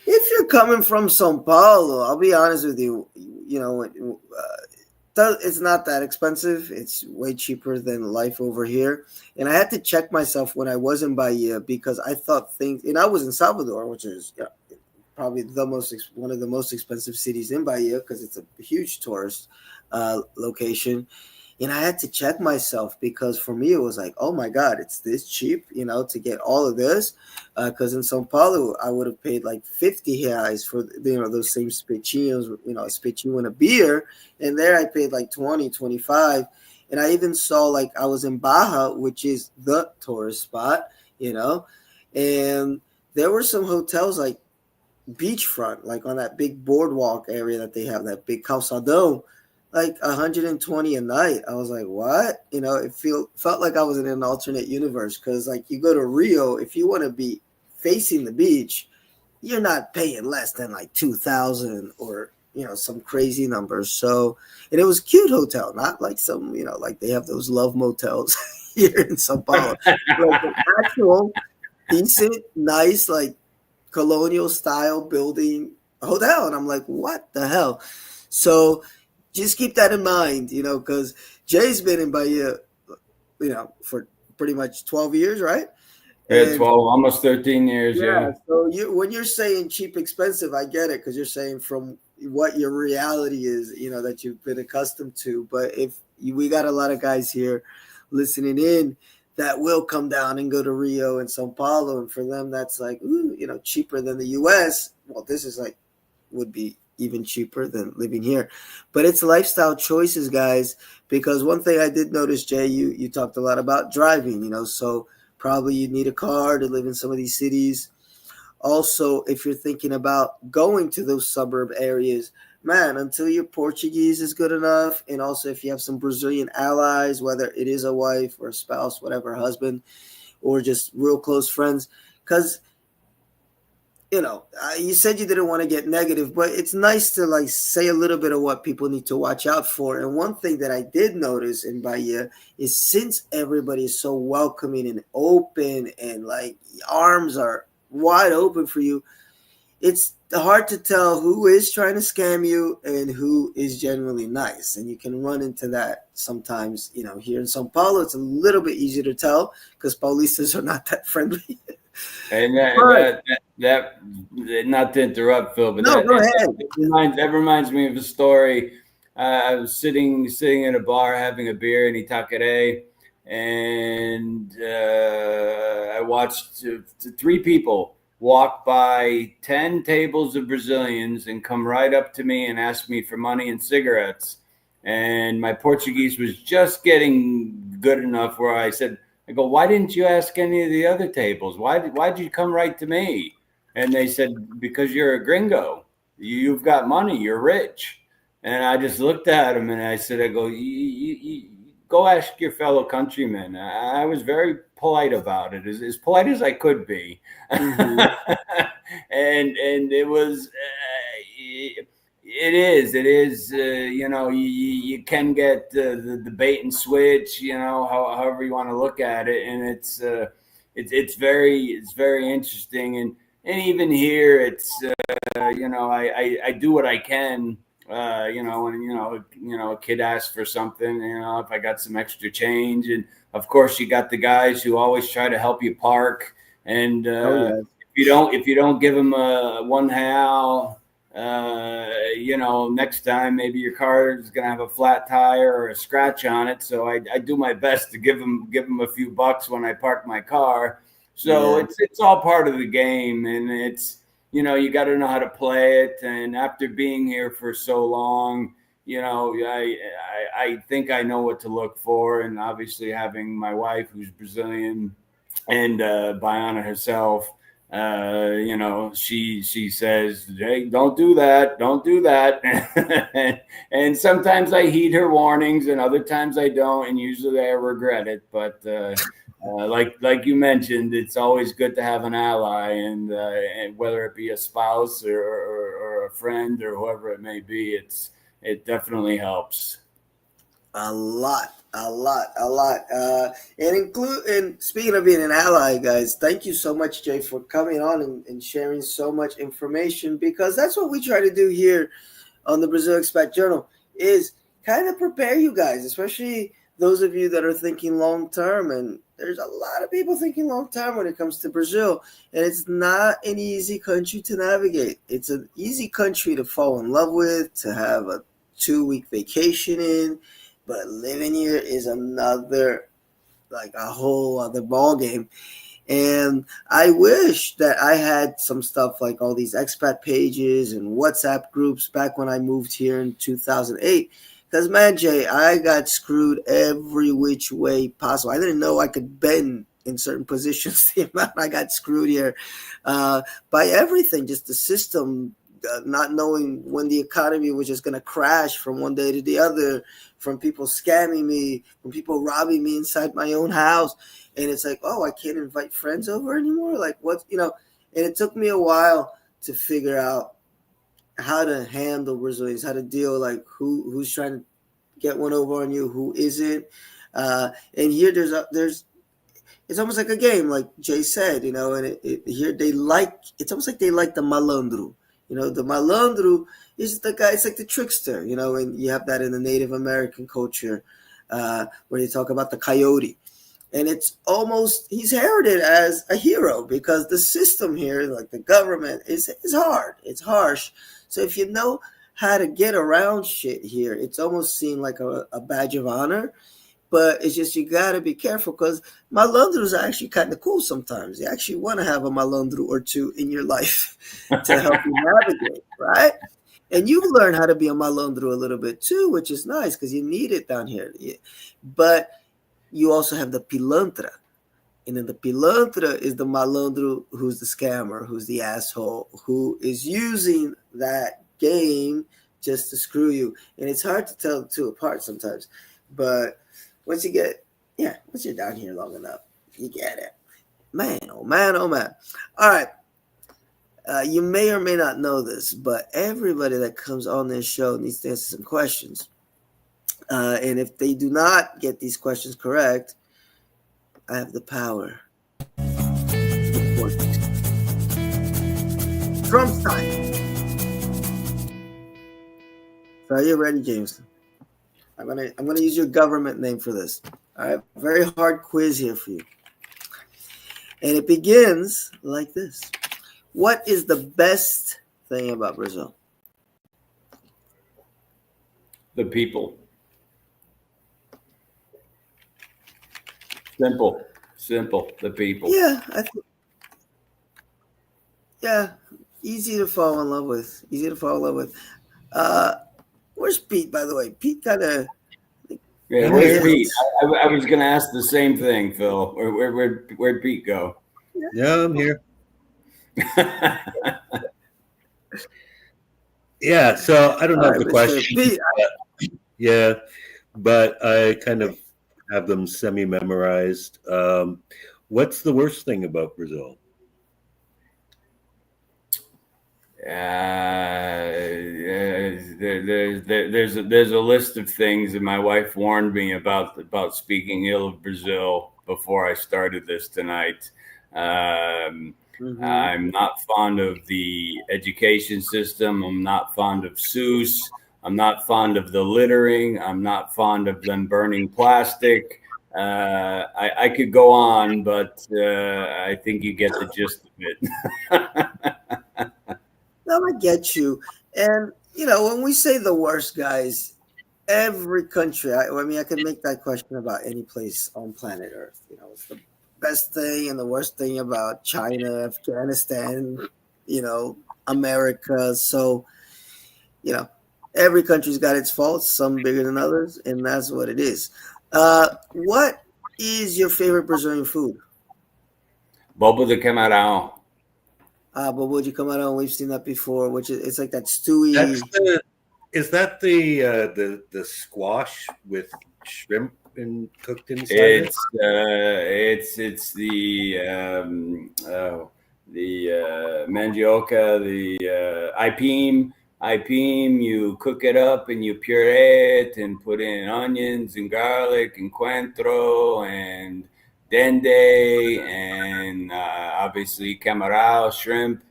if you're coming from Sao Paulo, I'll be honest with you, it's not that expensive. It's way cheaper than life over here. And I had to check myself when I was in Bahia, because I thought and I was in Salvador, which is probably one of the most expensive cities in Bahia, because it's a huge tourist location. And I had to check myself, because for me, it was like, oh my God, it's this cheap, to get all of this. Because in Sao Paulo, I would have paid like 50 reais for, those same espetinhos, a espetinho and a beer. And there I paid like 20, 25. And I even saw, like, I was in Bahia, which is the tourist spot, and there were some hotels like beachfront, like on that big boardwalk area that they have, that big calçadão, like 120 a night. I was like, what? It felt like I was in an alternate universe, because like you go to Rio, if you want to be facing the beach, you're not paying less than like 2,000 or some crazy numbers. So, and it was a cute hotel, not like some like they have those love motels here in Sao Paulo, like an actual decent, nice, like colonial style building hotel. And I'm like, what the hell? So just keep that in mind, because Jay's been in Bahia, for pretty much 12 years, right? Yeah, 12, almost 13 years. Yeah. So when you're saying cheap, expensive, I get it, because you're saying from what your reality is, that you've been accustomed to. But we got a lot of guys here listening in that will come down and go to Rio and Sao Paulo, and for them that's like, cheaper than the US. Well, this is like, would be even cheaper than living here. But it's lifestyle choices, guys, because one thing I did notice, Jay, you talked a lot about driving, so probably you need a car to live in some of these cities. Also, if you're thinking about going to those suburb areas, man, until your Portuguese is good enough, and also if you have some Brazilian allies, whether it is a wife or a spouse, whatever, husband, or just real close friends, because you said you didn't want to get negative, but it's nice to like say a little bit of what people need to watch out for. And one thing that I did notice in Bahia is, since everybody is so welcoming and open, and like arms are wide open for you, it's hard to tell who is trying to scam you and who is genuinely nice. And you can run into that sometimes, here in Sao Paulo. It's a little bit easier to tell because Paulistas are not that friendly. And that not to interrupt, Phil, but no, go ahead. That reminds me of a story. I was sitting in a bar having a beer in Itacaré, and I watched three people walk by 10 tables of Brazilians and come right up to me and ask me for money and cigarettes. And my Portuguese was just getting good enough where I go, why didn't you ask any of the other tables? Why'd you come right to me? And they said, because you're a gringo. You've got money. You're rich. And I just looked at him and I said, you go ask your fellow countrymen. I was very polite about it, as polite as I could be. Mm-hmm. and it was, it is, you can get the bait and switch, however you want to look at it. And it's very interesting. And even here, it's, I do what I can. When a kid asks for something, if I got some extra change, and of course you got the guys who always try to help you park, and if you don't give them one real, next time maybe your car is gonna have a flat tire or a scratch on it. So I do my best to give them a few bucks when I park my car. So it's all part of the game, and it's. You got to know how to play it. And after being here for so long, I think I know what to look for. And obviously having my wife, who's Brazilian, And Bayana herself, she says, "Hey, don't do that, don't do that." And sometimes I heed her warnings, and other times I don't, and usually I regret it. But like you mentioned, it's always good to have an ally, and whether it be a spouse or a friend or whoever it may be, it definitely helps. A lot. And speaking of being an ally, guys, thank you so much, Jay, for coming on and sharing so much information, because that's what we try to do here on the Brazil Expat Journal, is kind of prepare you guys, especially those of you that are thinking long term. And there's a lot of people thinking long term when it comes to Brazil, and it's not an easy country to navigate. It's an easy country to fall in love with, to have a 2-week vacation in. But living here is another, like a whole other ball game. And I wish that I had some stuff like all these expat pages and WhatsApp groups back when I moved here in 2008. Because, man, Jay, I got screwed every which way possible. I didn't know I could bend in certain positions. The amount I got screwed here by everything, just the system. Not knowing when the economy was just going to crash from one day to the other, from people scamming me, from people robbing me inside my own house. And it's like, oh, I can't invite friends over anymore. Like, what, and it took me a while to figure out how to handle Brazilians, how to deal, like who's trying to get one over on you, who isn't. And here there's it's almost like a game, like Jay said, and here it's almost like they like the malandro. The malandro is the guy, it's like the trickster, and you have that in the Native American culture where they talk about the coyote. And it's almost, he's heralded as a hero because the system here, like the government, is hard. It's harsh. So if you know how to get around shit here, it's almost seen like a badge of honor. But it's just, you got to be careful because malandros are actually kind of cool sometimes. You actually want to have a malandro or two in your life to help you navigate, right? And you learn how to be a malandro a little bit too, which is nice because you need it down here. But you also have the pilantra. And then the pilantra is the malandro who's the scammer, who's the asshole, who is using that game just to screw you. And it's hard to tell the two apart sometimes. But once you're down here long enough, you get it. Man, oh man, oh man. All right. You may or may not know this, but everybody that comes on this show needs to answer some questions. And if they do not get these questions correct, I have the power. Trump's time. So are you ready, Jameson? I'm gonna use your government name for this. All right, very hard quiz here for you, and it begins like this: what is the best thing about Brazil? The people. Simple. The people. Yeah, I think. Yeah, easy to fall in love with. Where's Pete, by the way? Pete kind of. Yeah, where's Pete? I was going to ask the same thing, Phil. Where'd Pete go? Yeah, I'm here. Yeah, so I don't have the question. Yeah, but I kind of have them semi-memorized. What's the worst thing about Brazil? There's a list of things, and my wife warned me about speaking ill of Brazil before I started this tonight. I'm not fond of the education system. I'm not fond of SUS. I'm not fond of the littering. I'm not fond of them burning plastic. I could go on, but I think you get the gist of it. No, I get you. And, when we say the worst, guys, every country, I can make that question about any place on planet Earth. It's the best thing and the worst thing about China, Afghanistan, America. So, every country's got its faults, some bigger than others, and that's what it is. What is your favorite Brazilian food? Bobo de camarão. Bobo de camarão, we've seen that before, which is it's like that stewy. Is that the squash with shrimp and cooked inside? It's the mandioca, the ipim. You cook it up and you puree it and put in onions and garlic and coentro and dende and obviously camarão, shrimp.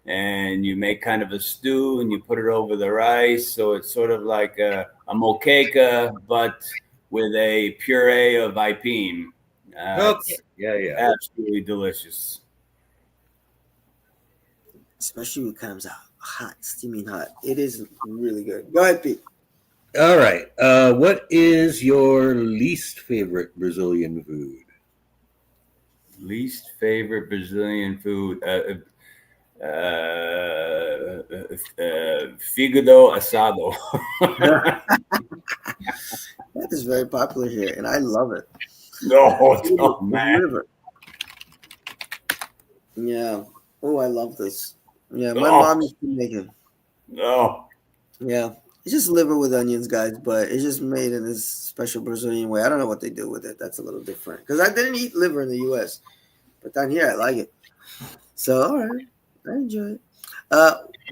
And you make kind of a stew and you put it over the rice. So it's sort of like a moqueca, but with a puree of ipim. Okay. Yeah. Absolutely delicious. Especially when it comes out hot, steaming hot. It is really good. Go ahead, Pete. All right. What is your least favorite Brazilian food? Least favorite Brazilian food? Fígado asado. That is very popular here, and I love it. No, man. Yeah. Oh, I love this. Yeah, my mom used to make it. No. Yeah. It's just liver with onions, guys, but it's just made in this special Brazilian way. I don't know what they do with it. That's a little different. Because I didn't eat liver in the U.S., but down here I like it. So, all right. I enjoy it.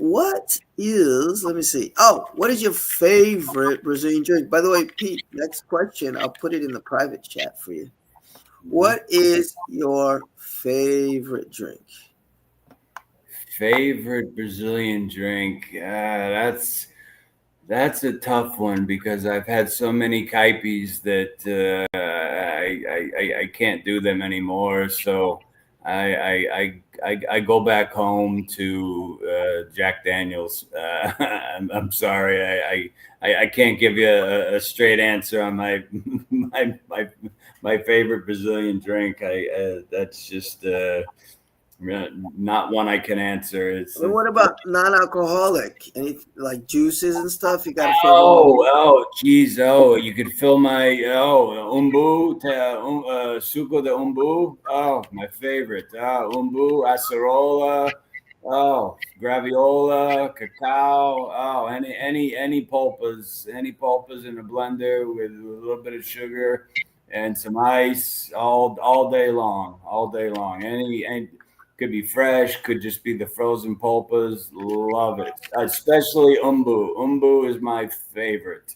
What is, let me see. Oh, what is your favorite Brazilian drink? By the way, Pete, next question. I'll put it in the private chat for you. What is your favorite drink? Favorite Brazilian drink? That's a tough one because I've had so many caipis that I can't do them anymore. So I go back home to Jack Daniels. I'm sorry, I can't give you a straight answer on my favorite Brazilian drink. That's just not one I can answer. What about non-alcoholic? Any like juices and stuff? You got to geez, you could fill my umbu, suco de umbu. Oh, my favorite. Umbu, acerola. Oh, graviola, cacao. Oh, any pulpas in a blender with a little bit of sugar and some ice all day long. Any could be fresh, could just be the frozen pulpas. Love it. Especially umbu. Umbu is my favorite.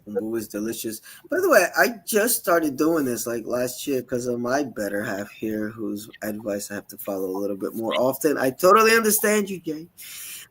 Umbu is delicious. By the way, I just started doing this like last year because of my better half here, whose advice I have to follow a little bit more often. I totally understand you, Jay.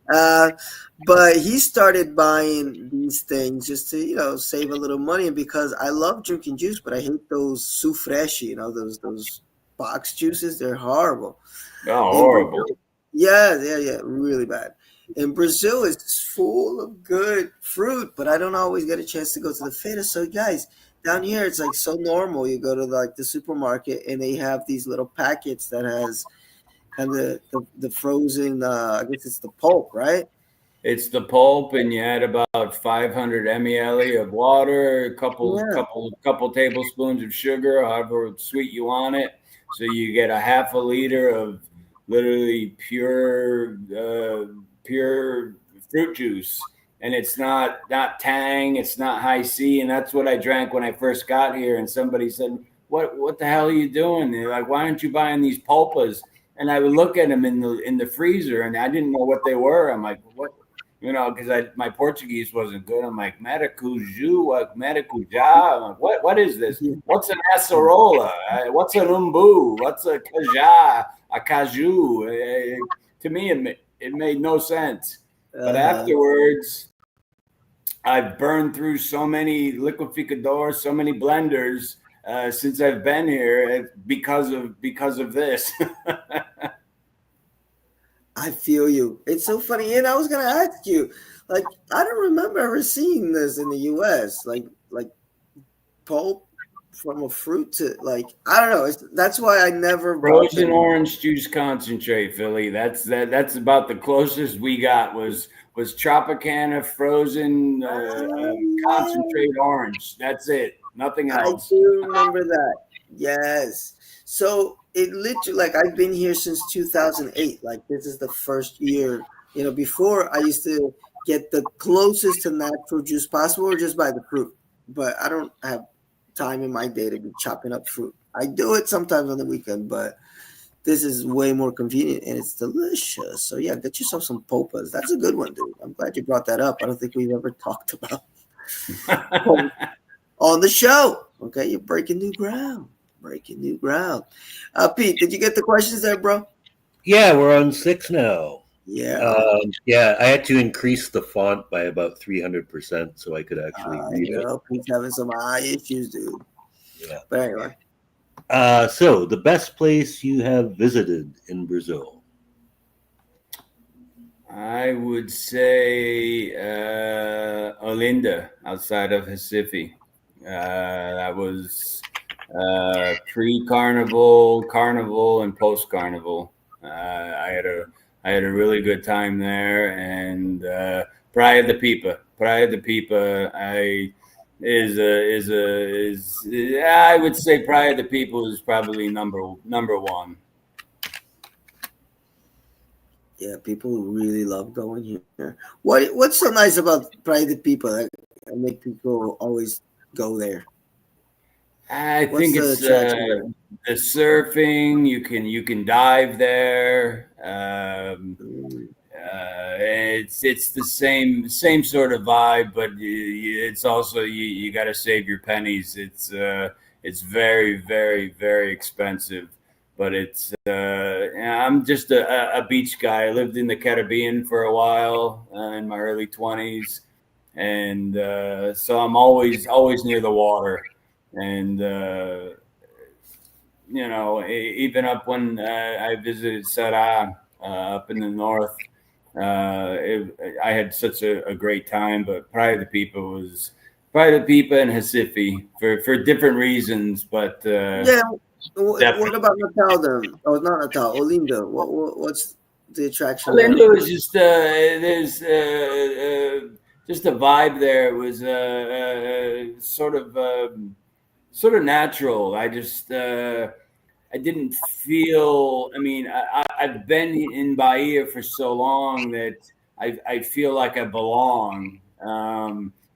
But he started buying these things just to, save a little money because I love drinking juice, but I hate those sufreshi, those box juices. They're horrible. Oh, horrible. Yeah, really bad. And Brazil is full of good fruit, but I don't always get a chance to go to the feira. So guys, down here it's like so normal. You go to like the supermarket and they have these little packets that has kind of the frozen, I guess it's the pulp, right? It's the pulp, and you add about 500 ml of water, a couple tablespoons of sugar, however sweet you want it. So you get a half a liter of literally pure fruit juice, and it's not tang, it's not high C, and that's what I drank when I first got here. And somebody said, "What the hell are you doing?" They're like, "Why aren't you buying these pulpas?" And I would look at them in the freezer, and I didn't know what they were. I'm like, "What?" Because my Portuguese wasn't good. I'm like, maracujá, maracujá. I'm like, what is this? What's an acerola? What's an umbu? What's a caju? To me, it made no sense. But afterwards, I've burned through so many liquificadores, so many blenders since I've been here because of this. I feel you. It's so funny. And I was going to ask you, like, I don't remember ever seeing this in the U.S., like pulp from a fruit to, like, I don't know. That's why I never. Frozen orange juice concentrate, Philly. That's about the closest we got was Tropicana frozen concentrate orange. That's it. Nothing else. I do remember that. Yes. So it literally, like, I've been here since 2008. Like, this is the first year. Before I used to get the closest to natural juice possible or just buy the fruit. But I don't have time in my day to be chopping up fruit. I do it sometimes on the weekend, but this is way more convenient and it's delicious. So yeah, get yourself some popas. That's a good one, dude. I'm glad you brought that up. I don't think we've ever talked about on the show. Okay, you're breaking new ground. Breaking new ground. Pete, did you get the questions there, bro? Yeah, we're on 6 now. Yeah. Yeah, I had to increase the font by about 300% so I could actually read it. Pete's having some eye issues, dude. Yeah. But anyway. So the best place you have visited in Brazil? I would say Olinda, outside of Recife. That was pre-carnival, carnival, and post-carnival. I had a really good time there, and Praia de Pipa. Praia de Pipa, I would say Praia de Pipa is probably number one. Yeah, people really love going here. What's so nice about Praia de Pipa that make people always go there? I think it's the surfing. You can dive there. It's the same sort of vibe, but it's also you got to save your pennies. It's very, very, very expensive, but it's I'm just a beach guy. I lived in the Caribbean for a while in my early 20s, and so I'm always near the water. And even up when I visited Ceará up in the north, I had such a great time. But Praia de Pipa and Recife for different reasons. But yeah, what about Natal then? Oh, not Natal, Olinda. What's the attraction? Olinda was just there's just a vibe there. It was sort of natural. I just I didn't feel. I mean, I've been in Bahia for so long that I feel like I belong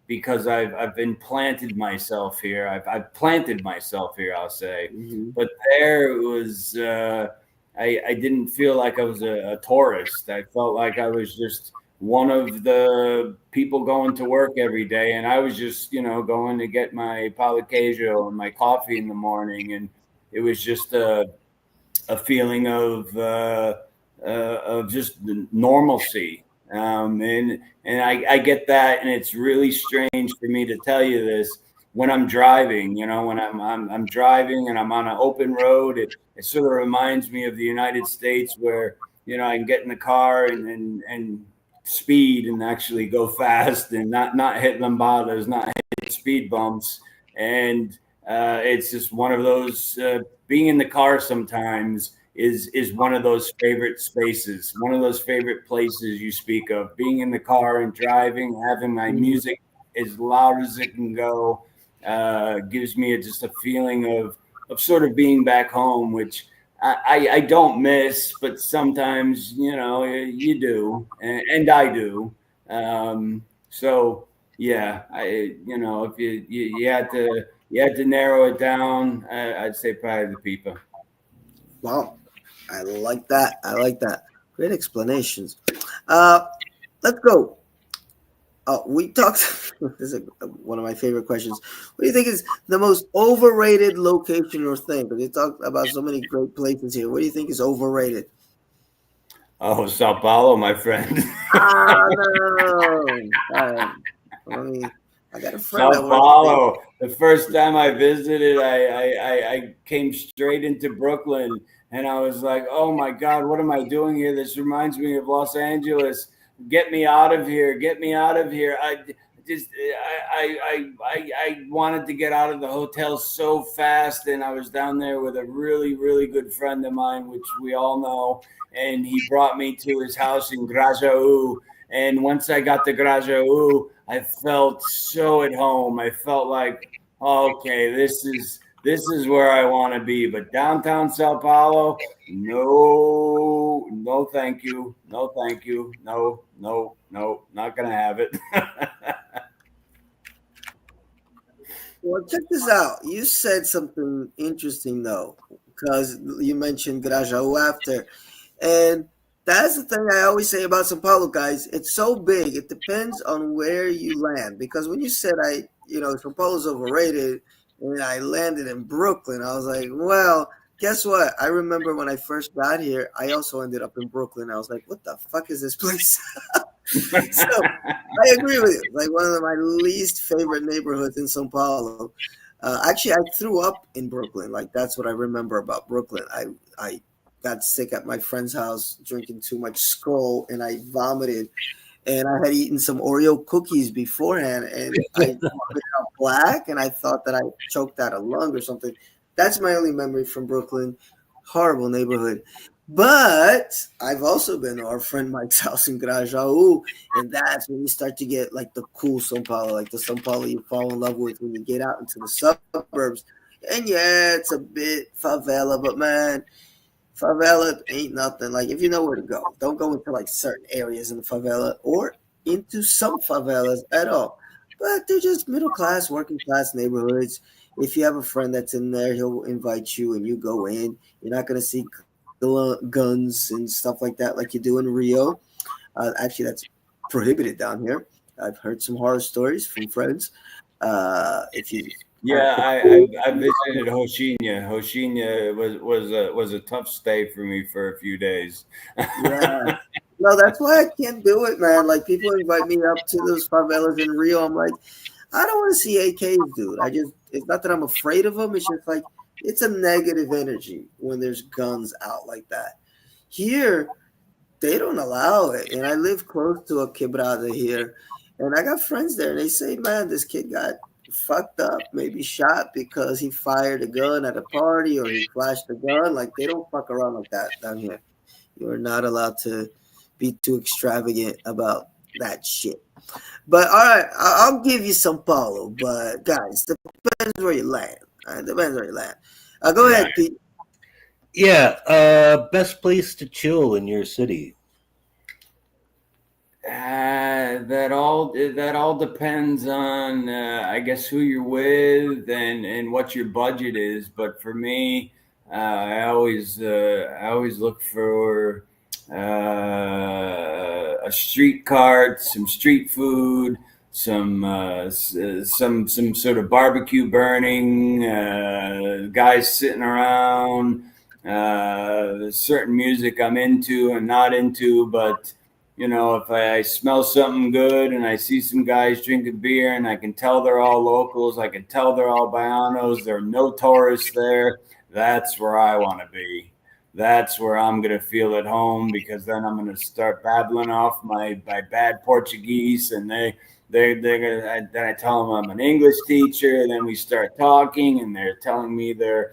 because I've implanted myself here. I've planted myself here, I'll say. Mm-hmm. But there it was. I didn't feel like I was a tourist. I felt like I was just one of the people going to work every day, and I was just going to get my pão de queijo and my coffee in the morning, and it was just a feeling of just normalcy, and I get that, and it's really strange for me to tell you this when I'm driving. When I'm driving and I'm on an open road, it sort of reminds me of the United States, where I can get in the car and speed and actually go fast and not hit lambadas, not hit speed bumps. And it's just one of those, being in the car sometimes is one of those favorite spaces, one of those favorite places you speak of, being in the car and driving, having my music as loud as it can go, gives me just a feeling of sort of being back home, which I don't miss, but sometimes, you do, and I do. So yeah, if you had to narrow it down, I'd say Praia de Pipa. Wow, I like that. Great explanations. Let's go. We talked. This is one of my favorite questions. What do you think is the most overrated location or thing? Because we talked about so many great places here. What do you think is overrated? Oh, Sao Paulo, my friend. No. I got a friend. Sao Paulo. The first time I visited, I came straight into Brooklyn, and I was like, "Oh my God, what am I doing here? This reminds me of Los Angeles. Get me out of here! Get me out of here!" I wanted to get out of the hotel so fast, and I was down there with a really, really good friend of mine, which we all know, and he brought me to his house in Grajaú. And once I got to Grajaú, I felt so at home. I felt like, okay, this is This is where I want to be. But downtown Sao Paulo, no, thank you. No, thank you. No, not going to have it. Well, check this out. You said something interesting though, because you mentioned Grajaú after, and that's the thing I always say about São Paulo, guys. It's so big. It depends on where you land. Because when you said São Paulo's overrated, and I landed in Brooklyn, I was like, well, guess what? I remember when I first got here, I also ended up in Brooklyn. I was like, what the fuck is this place? So I agree with you. Like one of my least favorite neighborhoods in São Paulo. Actually, I threw up in Brooklyn. Like that's what I remember about Brooklyn. I got sick at my friend's house drinking too much Skull, and I vomited. And I had eaten some Oreo cookies beforehand, and I vomited out black, and I thought that I choked out a lung or something. That's my only memory from Brooklyn. Horrible neighborhood. But I've also been to our friend Mike's house in Grajaú, and that's when you start to get like the cool São Paulo, like the São Paulo you fall in love with when you get out into the suburbs. And yeah, it's a bit favela, but man, favela ain't nothing. Like if you know where to go, don't go into like certain areas in the favela or into some favelas at all. But they're just middle class, working class neighborhoods. If you have a friend that's in there, he'll invite you and you go in. You're not going to see guns and stuff like that like you do in Rio. Actually, that's prohibited down here. I've heard some horror stories from friends. If you Yeah, I visited Rocinha. Rocinha was a tough stay for me for a few days. Yeah. No, that's why I can't do it, man. Like people invite me up to those favelas in Rio. I'm like, I don't want to see AKs, dude. It's not that I'm afraid of them. It's just like, it's a negative energy when there's guns out like that. Here, they don't allow it. And I live close to a quebrada here. And I got friends there. And they say, man, this kid got fucked up, maybe shot because he fired a gun at a party or he flashed a gun. Like, they don't fuck around like that down here. You're not allowed to be too extravagant about that shit. But all right, I'll give you São Paulo. But guys, depends where you land. All right, depends where you land. Go ahead, Pete. Yeah, best place to chill in your city. That all depends on I guess who you're with and what your budget is. But for me, I always look for a street cart, some street food, some sort of barbecue burning, guys sitting around. Certain music I'm into and not into, but if I smell something good and I see some guys drinking beer and I can tell they're all locals, I can tell they're all Baianos, there are no tourists there, that's where I want to be. That's where I'm going to feel at home, because then I'm going to start babbling off my bad Portuguese, and they're gonna, then I tell them I'm an English teacher, and then we start talking and they're telling me their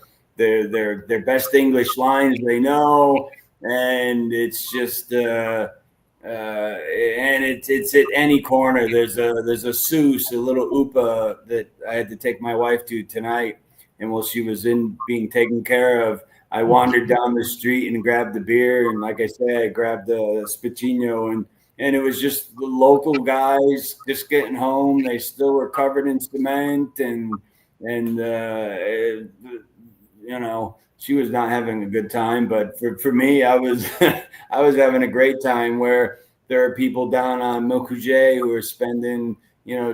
best English lines they know, and it's just and it's at any corner. There's a Seuss, a little Upa that I had to take my wife to tonight, and while she was being taken care of, I wandered down the street and grabbed the beer, and like I said, I grabbed the Spicino, and it was just the local guys just getting home. They still were covered in cement, and she was not having a good time, but for me, I was I was having a great time. Where there are people down on Mokuje who are spending,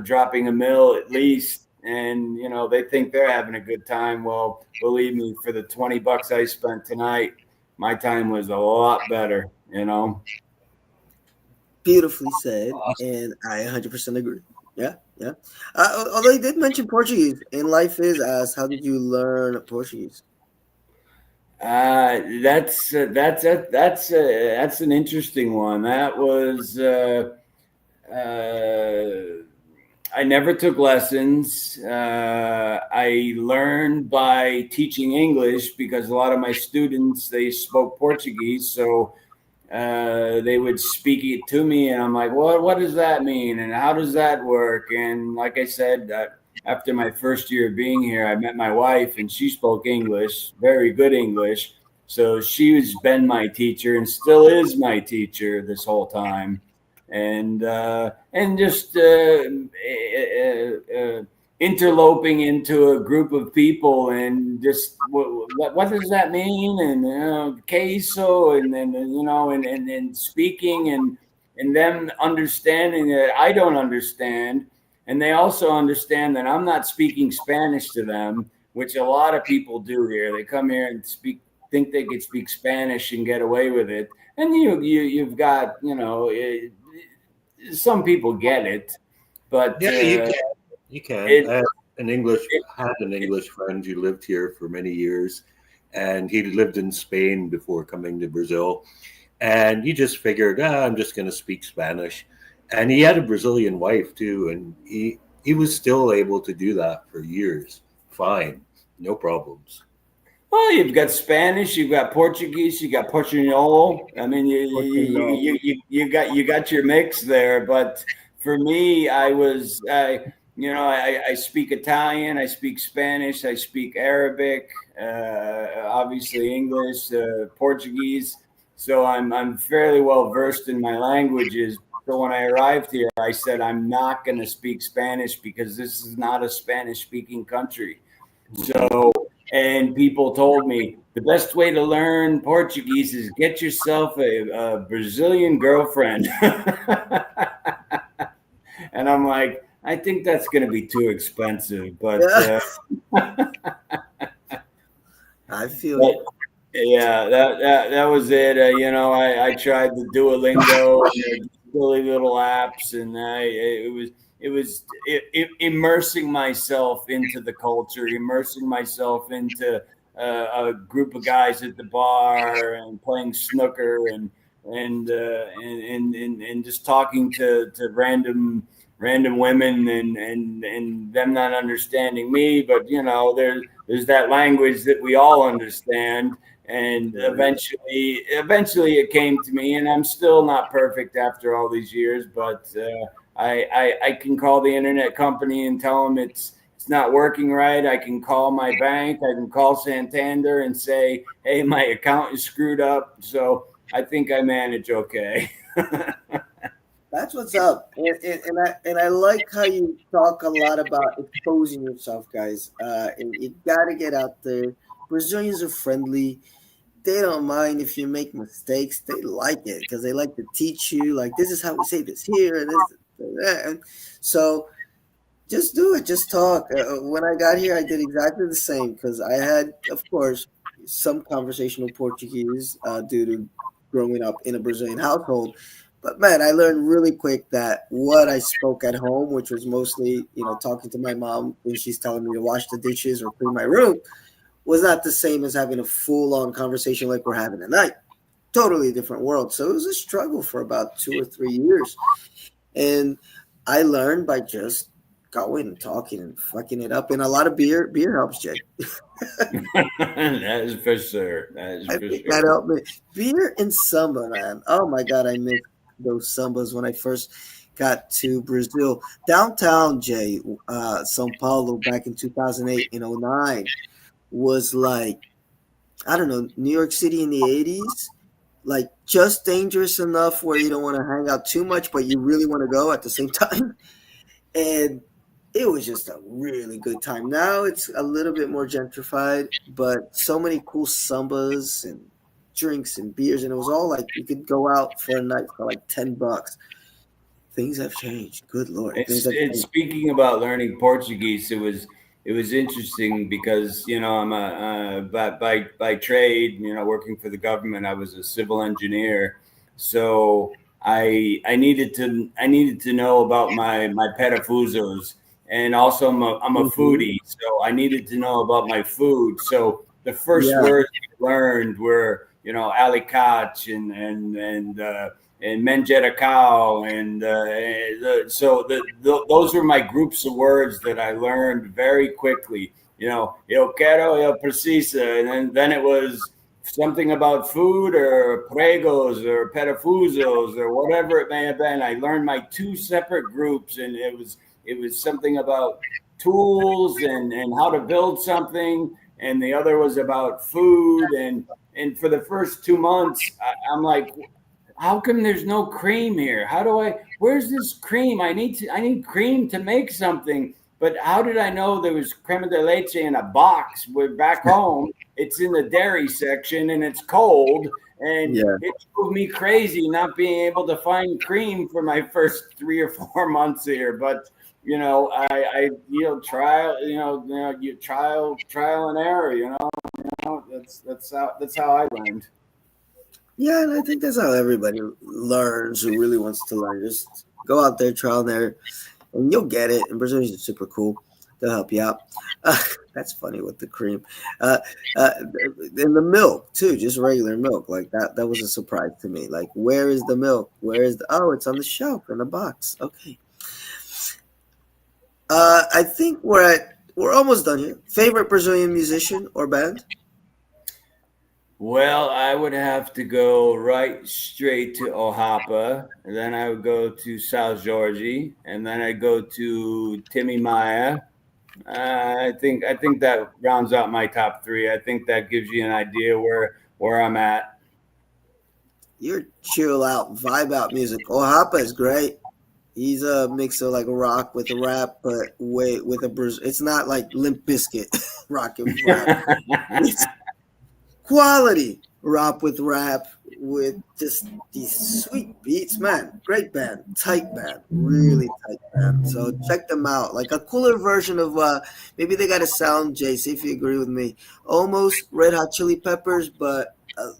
dropping a mill at least, and they think they're having a good time. Well, believe me, for the $20 I spent tonight, my time was a lot better. Beautifully said, and I 100% agree. Yeah. Although you did mention Portuguese, and life is asked, how did you learn Portuguese? That's an interesting one. That was I never took lessons. I learned by teaching English, because a lot of my students, they spoke Portuguese, so they would speak it to me, and I'm like, what does that mean, and how does that work? And like I said, after my first year of being here, I met my wife, and she spoke English, very good English. So she's been my teacher and still is my teacher this whole time, and just interloping into a group of people, and just what does that mean, and queso, and then and speaking, and them understanding that I don't understand, and they also understand that I'm not speaking Spanish to them, which a lot of people do here. They come here and think they could speak Spanish and get away with it, and you've got some people get it, but yeah, you can. I had an English friend who lived here for many years, and he lived in Spain before coming to Brazil. And he just figured, I'm just going to speak Spanish. And he had a Brazilian wife too, and he was still able to do that for years. Fine, no problems. Well, you've got Spanish, you've got Portuguese, you got Portuñol. I mean, you got your mix there. But for me, I speak Italian, I speak Spanish, I speak Arabic, obviously English, Portuguese. So I'm fairly well versed in my languages. So when I arrived here, I said I'm not going to speak Spanish because this is not a Spanish-speaking country. So, and people told me the best way to learn Portuguese is get yourself a Brazilian girlfriend. And I'm like, I think that's going to be too expensive, but I feel yeah, that was it. I tried the Duolingo and silly little apps, and it was immersing myself into the culture, immersing myself into a group of guys at the bar and playing snooker and just talking to random women and them not understanding me, but there's that language that we all understand. And eventually it came to me, and I'm still not perfect after all these years, but I can call the internet company and tell them it's not working right. I can call my bank, I can call Santander and say, hey, my account is screwed up. So I think I manage okay. That's what's up, and I like how you talk a lot about exposing yourself, guys. And you got to get out there. Brazilians are friendly. They don't mind if you make mistakes. They like it because they like to teach you. Like, this is how we say this here, and this, and that. And so just do it. Just talk. When I got here, I did exactly the same because I had, of course, some conversational Portuguese due to growing up in a Brazilian household. But man, I learned really quick that what I spoke at home, which was mostly, talking to my mom when she's telling me to wash the dishes or clean my room, was not the same as having a full-on conversation like we're having tonight. Totally different world. So it was a struggle for about 2 or 3 years. And I learned by just going and talking and fucking it up. And a lot of beer helps, Jay. That is for sure. That helped me. Beer and samba, man. Oh my God, I miss those sambas when I first got to Brazil. Downtown, Jay, Sao Paulo, back in 2008 and 2009 was like, I don't know, New York City in the 80s, like just dangerous enough where you don't want to hang out too much, but you really want to go at the same time. And it was just a really good time. Now it's a little bit more gentrified, but so many cool sambas and drinks and beers, and it was all like you could go out for a night for like $10. Things have changed. Good Lord. And speaking about learning Portuguese, it was interesting because I'm by trade, working for the government. I was a civil engineer, so I needed to know about my parafusos. And also I'm a foodie, so I needed to know about my food. So the first words I learned were, alicate and manjericão, those were my groups of words that I learned very quickly. Eu quero, eu preciso, and then it was something about food or pregos or parafusos or whatever it may have been. I learned my 2 separate groups, and it was something about tools and how to build something, and the other was about food. And for the first 2 months, I'm like, how come there's no cream here? Where's this cream? I need cream to make something. But how did I know there was crema de leche in a box? We're back home. It's in the dairy section and it's cold. And it drove me crazy not being able to find cream for my first 3 or 4 months here. But I trial and error. That's how I learned. Yeah, and I think that's how everybody learns who really wants to learn. Just go out there, trial and error, and you'll get it. And Brazilians are super cool. They'll help you out. That's funny with the cream. And the milk, too, just regular milk. Like that was a surprise to me. Like, where is the milk? It's on the shelf in the box. Okay. I think we're almost done here. Favorite Brazilian musician or band? Well, I would have to go right straight to Ohapa, and then I would go to São Jorge, and then I'd go to Timmy Maia. I think that rounds out my top 3. I think that gives you an idea where I'm at. You're chill out, vibe out music. Ohapa is great. He's a mix of like rock with a rap, but with a Brazil. It's not like Limp Bizkit rock and rap. It's quality rock with rap with just these sweet beats, man. Great band, tight band, really tight band. So check them out. Like a cooler version of maybe they got a sound, Jay. See if you agree with me. Almost Red Hot Chili Peppers, but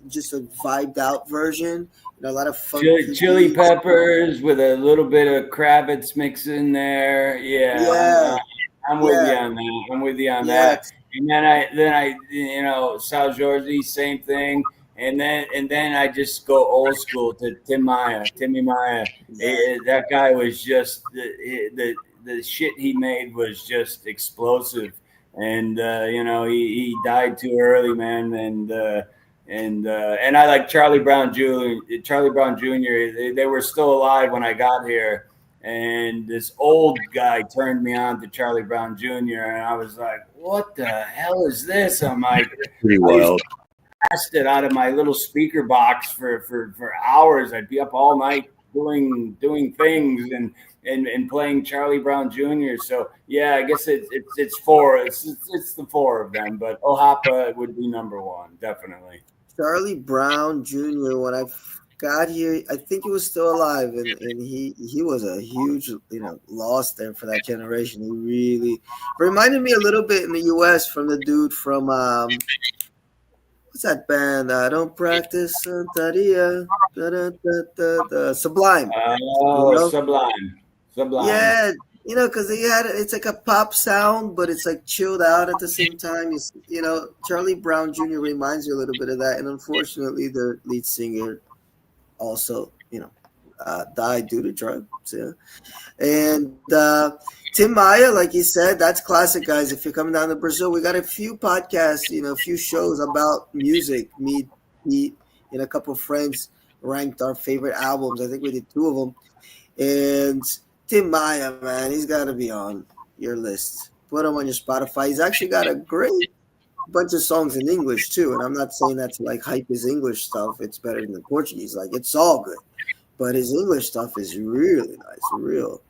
just a vibed out version. A lot of funky chili peppers with a little bit of Kravitz mix in there. Yeah. I'm with you on that. I'm with you on that. And then I São Jorge, same thing. And then I just go old school to Timmy Maia. That guy was just the shit he made was just explosive. And he died too early, man. And I like Charlie Brown Jr. They were still alive when I got here. And this old guy turned me on to Charlie Brown Jr. And I was like, what the hell is this? I'm like, pretty wild. I blast it out of my little speaker box for hours. I'd be up all night doing things and playing Charlie Brown Jr. So yeah, I guess it's 4. It's the 4 of them, but Ohapa would be number 1, definitely. Charlie Brown Jr. When I got here, I think he was still alive, and he was a huge loss there for that generation. He really reminded me a little bit in the U.S. from the dude from what's that band? I don't practice Santeria. Sublime. Sublime. Yeah, because it's like a pop sound, but it's like chilled out at the same time. Charlie Brown Jr. reminds you a little bit of that, and unfortunately, the lead singer also, died due to drugs. Yeah, and Tim Maia, like you said, that's classic, guys. If you're coming down to Brazil, we got a few podcasts, a few shows about music. Me, Pete, and a couple of friends ranked our favorite albums. I think we did 2 of them, and Tim Maia, man, he's got to be on your list. Put him on your Spotify. He's actually got a great bunch of songs in English, too. And I'm not saying that to, like, hype his English stuff. It's better than the Portuguese. Like, it's all good. But his English stuff is really nice, real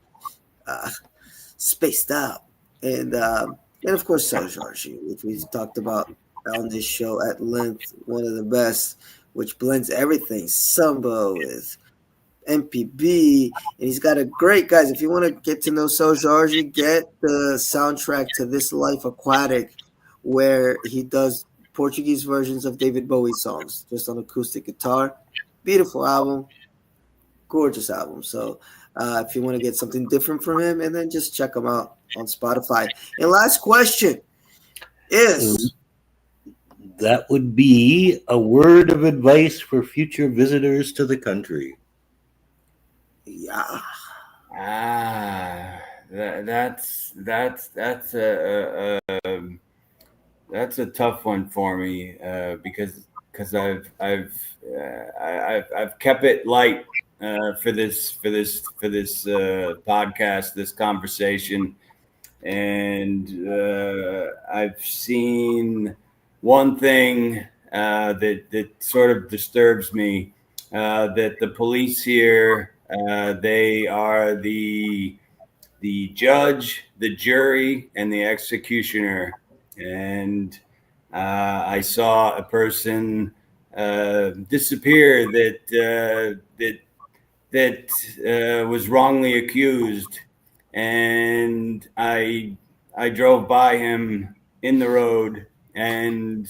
spaced out. And of course, São Jorge, which we talked about on this show at length. One of the best, which blends everything. Samba with MPB, and he's got a great, guys, if you want to get to know São Jorge, get the soundtrack to This Life Aquatic, where he does Portuguese versions of David Bowie songs just on acoustic guitar. Beautiful album, gorgeous album. So if you want to get something different from him, and then just check him out on Spotify. And last question is, that would be a word of advice for future visitors to the country. Yeah. That's a tough one for me because I've kept it light for this podcast, this conversation, and I've seen one thing that sort of disturbs me, that the police here, they are the judge, the jury, and the executioner. And I saw a person disappear that was wrongly accused, and I drove by him in the road, and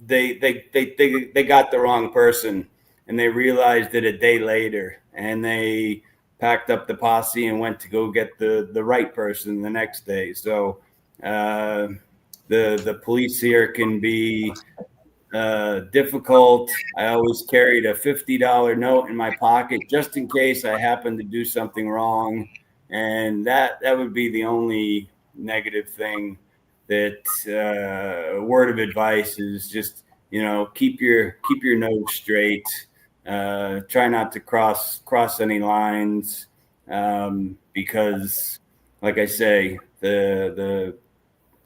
they got the wrong person, and they realized it a day later, and they packed up the posse and went to go get the right person the next day. So the police here can be difficult. I always carried a $50 note in my pocket just in case I happened to do something wrong, and that would be the only negative thing. That word of advice is just, keep your nose straight. Try not to cross any lines, because, like I say, the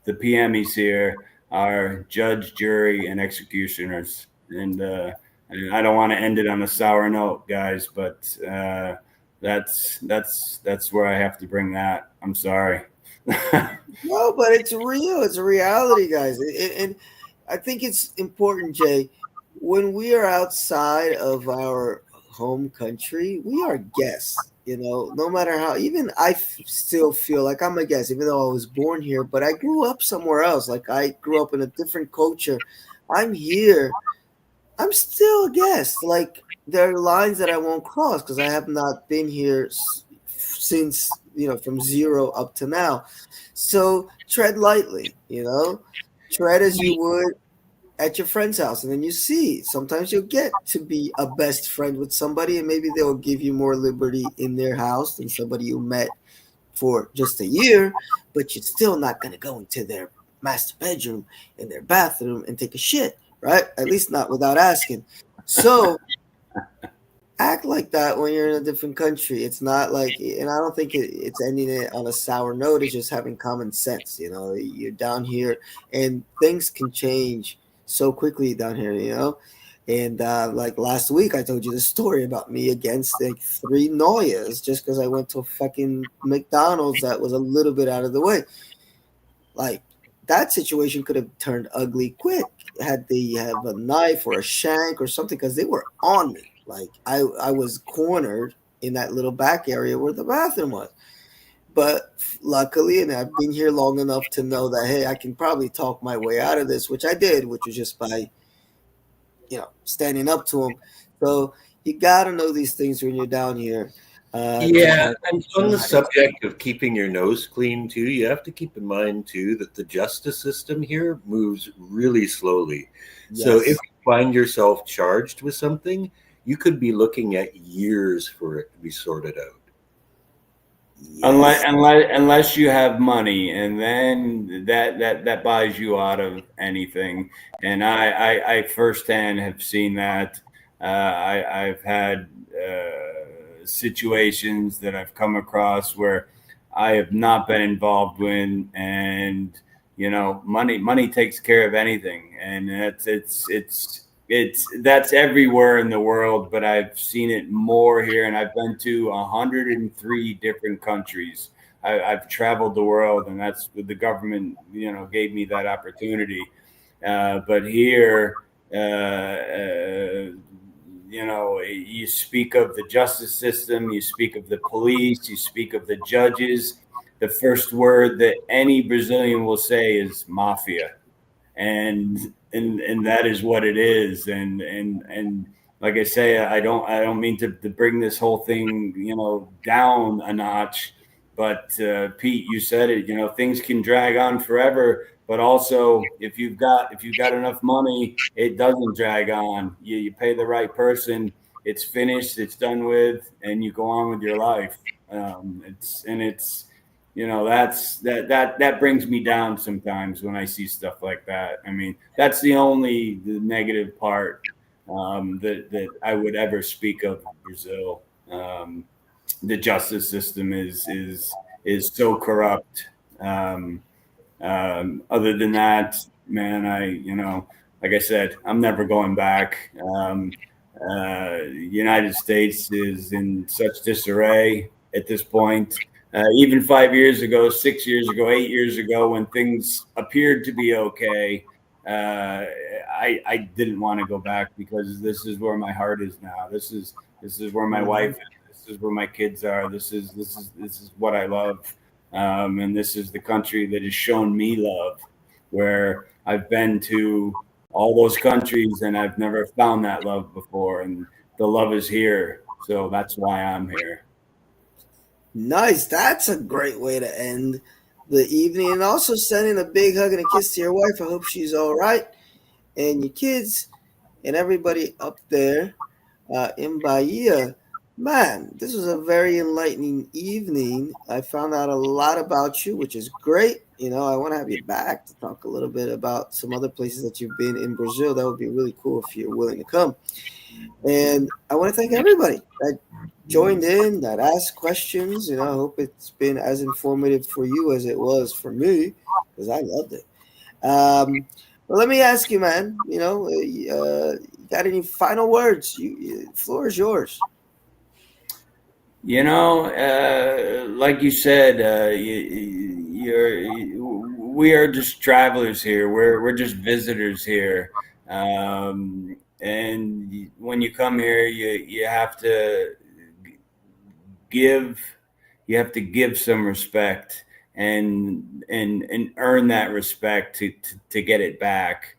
PMEs here are judge, jury, and executioners. And I don't want to end it on a sour note, guys, but that's where I have to bring that. I'm sorry. No, but it's real. It's a reality, guys. And I think it's important, Jay, when we are outside of our home country, we are guests. No matter how, even still feel like I'm a guest, even though I was born here, but I grew up somewhere else. Like I grew up in a different culture. I'm here. I'm still a guest. Like there are lines that I won't cross because I have not been here since, from zero up to now. So tread lightly, tread as you would at your friend's house. And then you see, sometimes you'll get to be a best friend with somebody, and maybe they'll give you more liberty in their house than somebody you met for just a year, but you're still not going to go into their master bedroom in their bathroom and take a shit, right? At least not without asking. So act like that when you're in a different country. It's not like, and I don't think it's ending it on a sour note. It's just having common sense. You're down here, and things can change so quickly down here. And like last week, I told you the story about me against like 3 Noyas just because I went to a fucking McDonald's that was a little bit out of the way. Like that situation could have turned ugly quick had they have a knife or a shank or something, because they were on me. Like I was cornered in that little back area where the bathroom was. But luckily, and I've been here long enough to know that, hey, I can probably talk my way out of this, which I did, which was just by, standing up to them. So you got to know these things when you're down here. And on the subject of keeping your nose clean, too, you have to keep in mind, too, that the justice system here moves really slowly. Yes. So if you find yourself charged with something, you could be looking at years for it to be sorted out. Yes. Unless you have money, and then that buys you out of anything. And I firsthand have seen that. I've had situations that I've come across where I have not been involved in, and money takes care of anything, and that's everywhere in the world, but I've seen it more here, and I've been to 103 different countries. I've traveled the world, and that's what the government, gave me that opportunity. But here, you speak of the justice system, you speak of the police, you speak of the judges. The first word that any Brazilian will say is mafia. And that is what it is. And like I say, I don't mean to bring this whole thing, down a notch, but Pete, you said it, things can drag on forever, but also if you've got enough money, it doesn't drag on. You pay the right person, it's finished, it's done with, and you go on with your life. That brings me down sometimes when I see stuff like that. I mean, that's the negative part that I would ever speak of Brazil. the justice system is so corrupt. Other than that, man, like I said, I'm never going back. United States is in such disarray at this point. Even 5 years ago, 6 years ago, 8 years ago, when things appeared to be okay, I didn't want to go back because this is where my heart is now. This is where my wife is. This is where my kids are. This is what I love, and this is the country that has shown me love. Where I've been to all those countries and I've never found that love before, and the love is here. So that's why I'm here. Nice. That's a great way to end the evening. And also sending a big hug and a kiss to your wife. I hope she's all right. And your kids and everybody up there in Bahia. Man, this was a very enlightening evening. I found out a lot about you, which is great. I want to have you back to talk a little bit about some other places that you've been in Brazil. That would be really cool if you're willing to come. And I want to thank everybody that joined in, that asked questions. I hope it's been as informative for you as it was for me, because I loved it. Well, let me ask you, man, got any final words? Floor is yours. Like you said, we are just travelers here. We're just visitors here. And when you come here, you have to give some respect and earn that respect to get it back.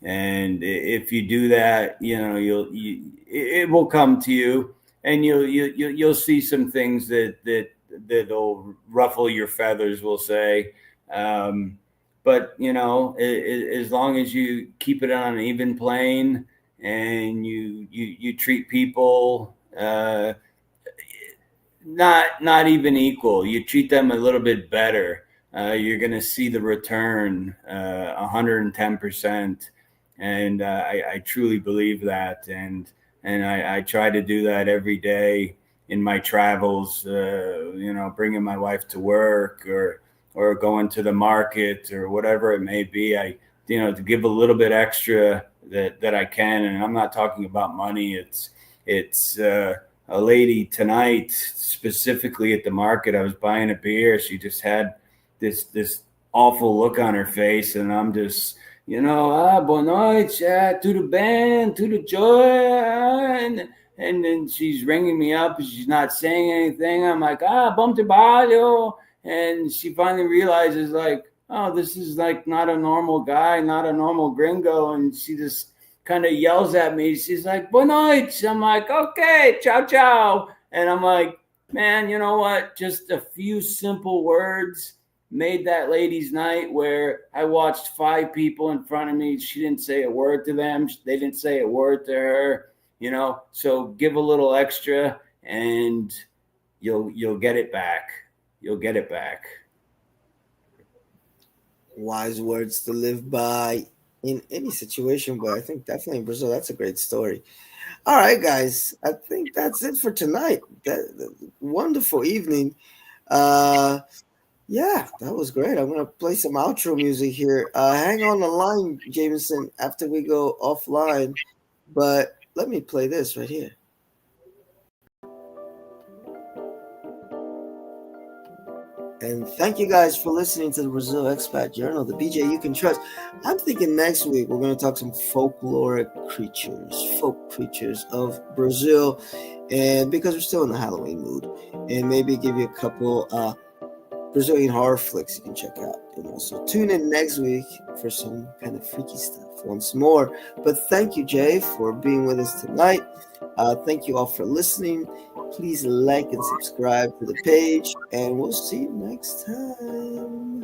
And if you do that, it will come to you. And you'll see some things that'll ruffle your feathers, we'll say. But as long as you keep it on an even plane and you treat people not even equal, you treat them a little bit better, you're going to see the return 110%. And I truly believe that. And I try to do that every day in my travels, bringing my wife to work or going to the market or whatever it may be. To give a little bit extra that I can. And I'm not talking about money. It's a lady tonight, specifically at the market. I was buying a beer. She just had this awful look on her face. And I'm just, boa noite, tudo bem, tudo jóia, and then she's ringing me up and she's not saying anything. I'm like, bom trabalho, and she finally realizes, like, oh, this is like not a normal guy, not a normal gringo, and she just kind of yells at me. She's like, boa noite. I'm like, okay, ciao, ciao, and I'm like, man, you know what? Just a few simple words made that lady's night, where I watched 5 people in front of me. She didn't say a word to them. They didn't say a word to her, so give a little extra and you'll get it back. You'll get it back. Wise words to live by in any situation, but I think definitely in Brazil, that's a great story. All right, guys, I think that's it for tonight. Wonderful evening. Yeah, that was great. I'm going to play some outro music here. Hang on the line, Jaminson, after we go offline. But let me play this right here. And thank you guys for listening to the Brazil Expat Journal, the BJ you can trust. I'm thinking next week we're going to talk some folk creatures of Brazil. And because we're still in the Halloween mood, and maybe give you a couple Brazilian horror flicks you can check out. And also tune in next week for some kind of freaky stuff once more. But thank you, Jay, for being with us tonight. Thank you all for listening. Please like and subscribe to the page, and we'll see you next time.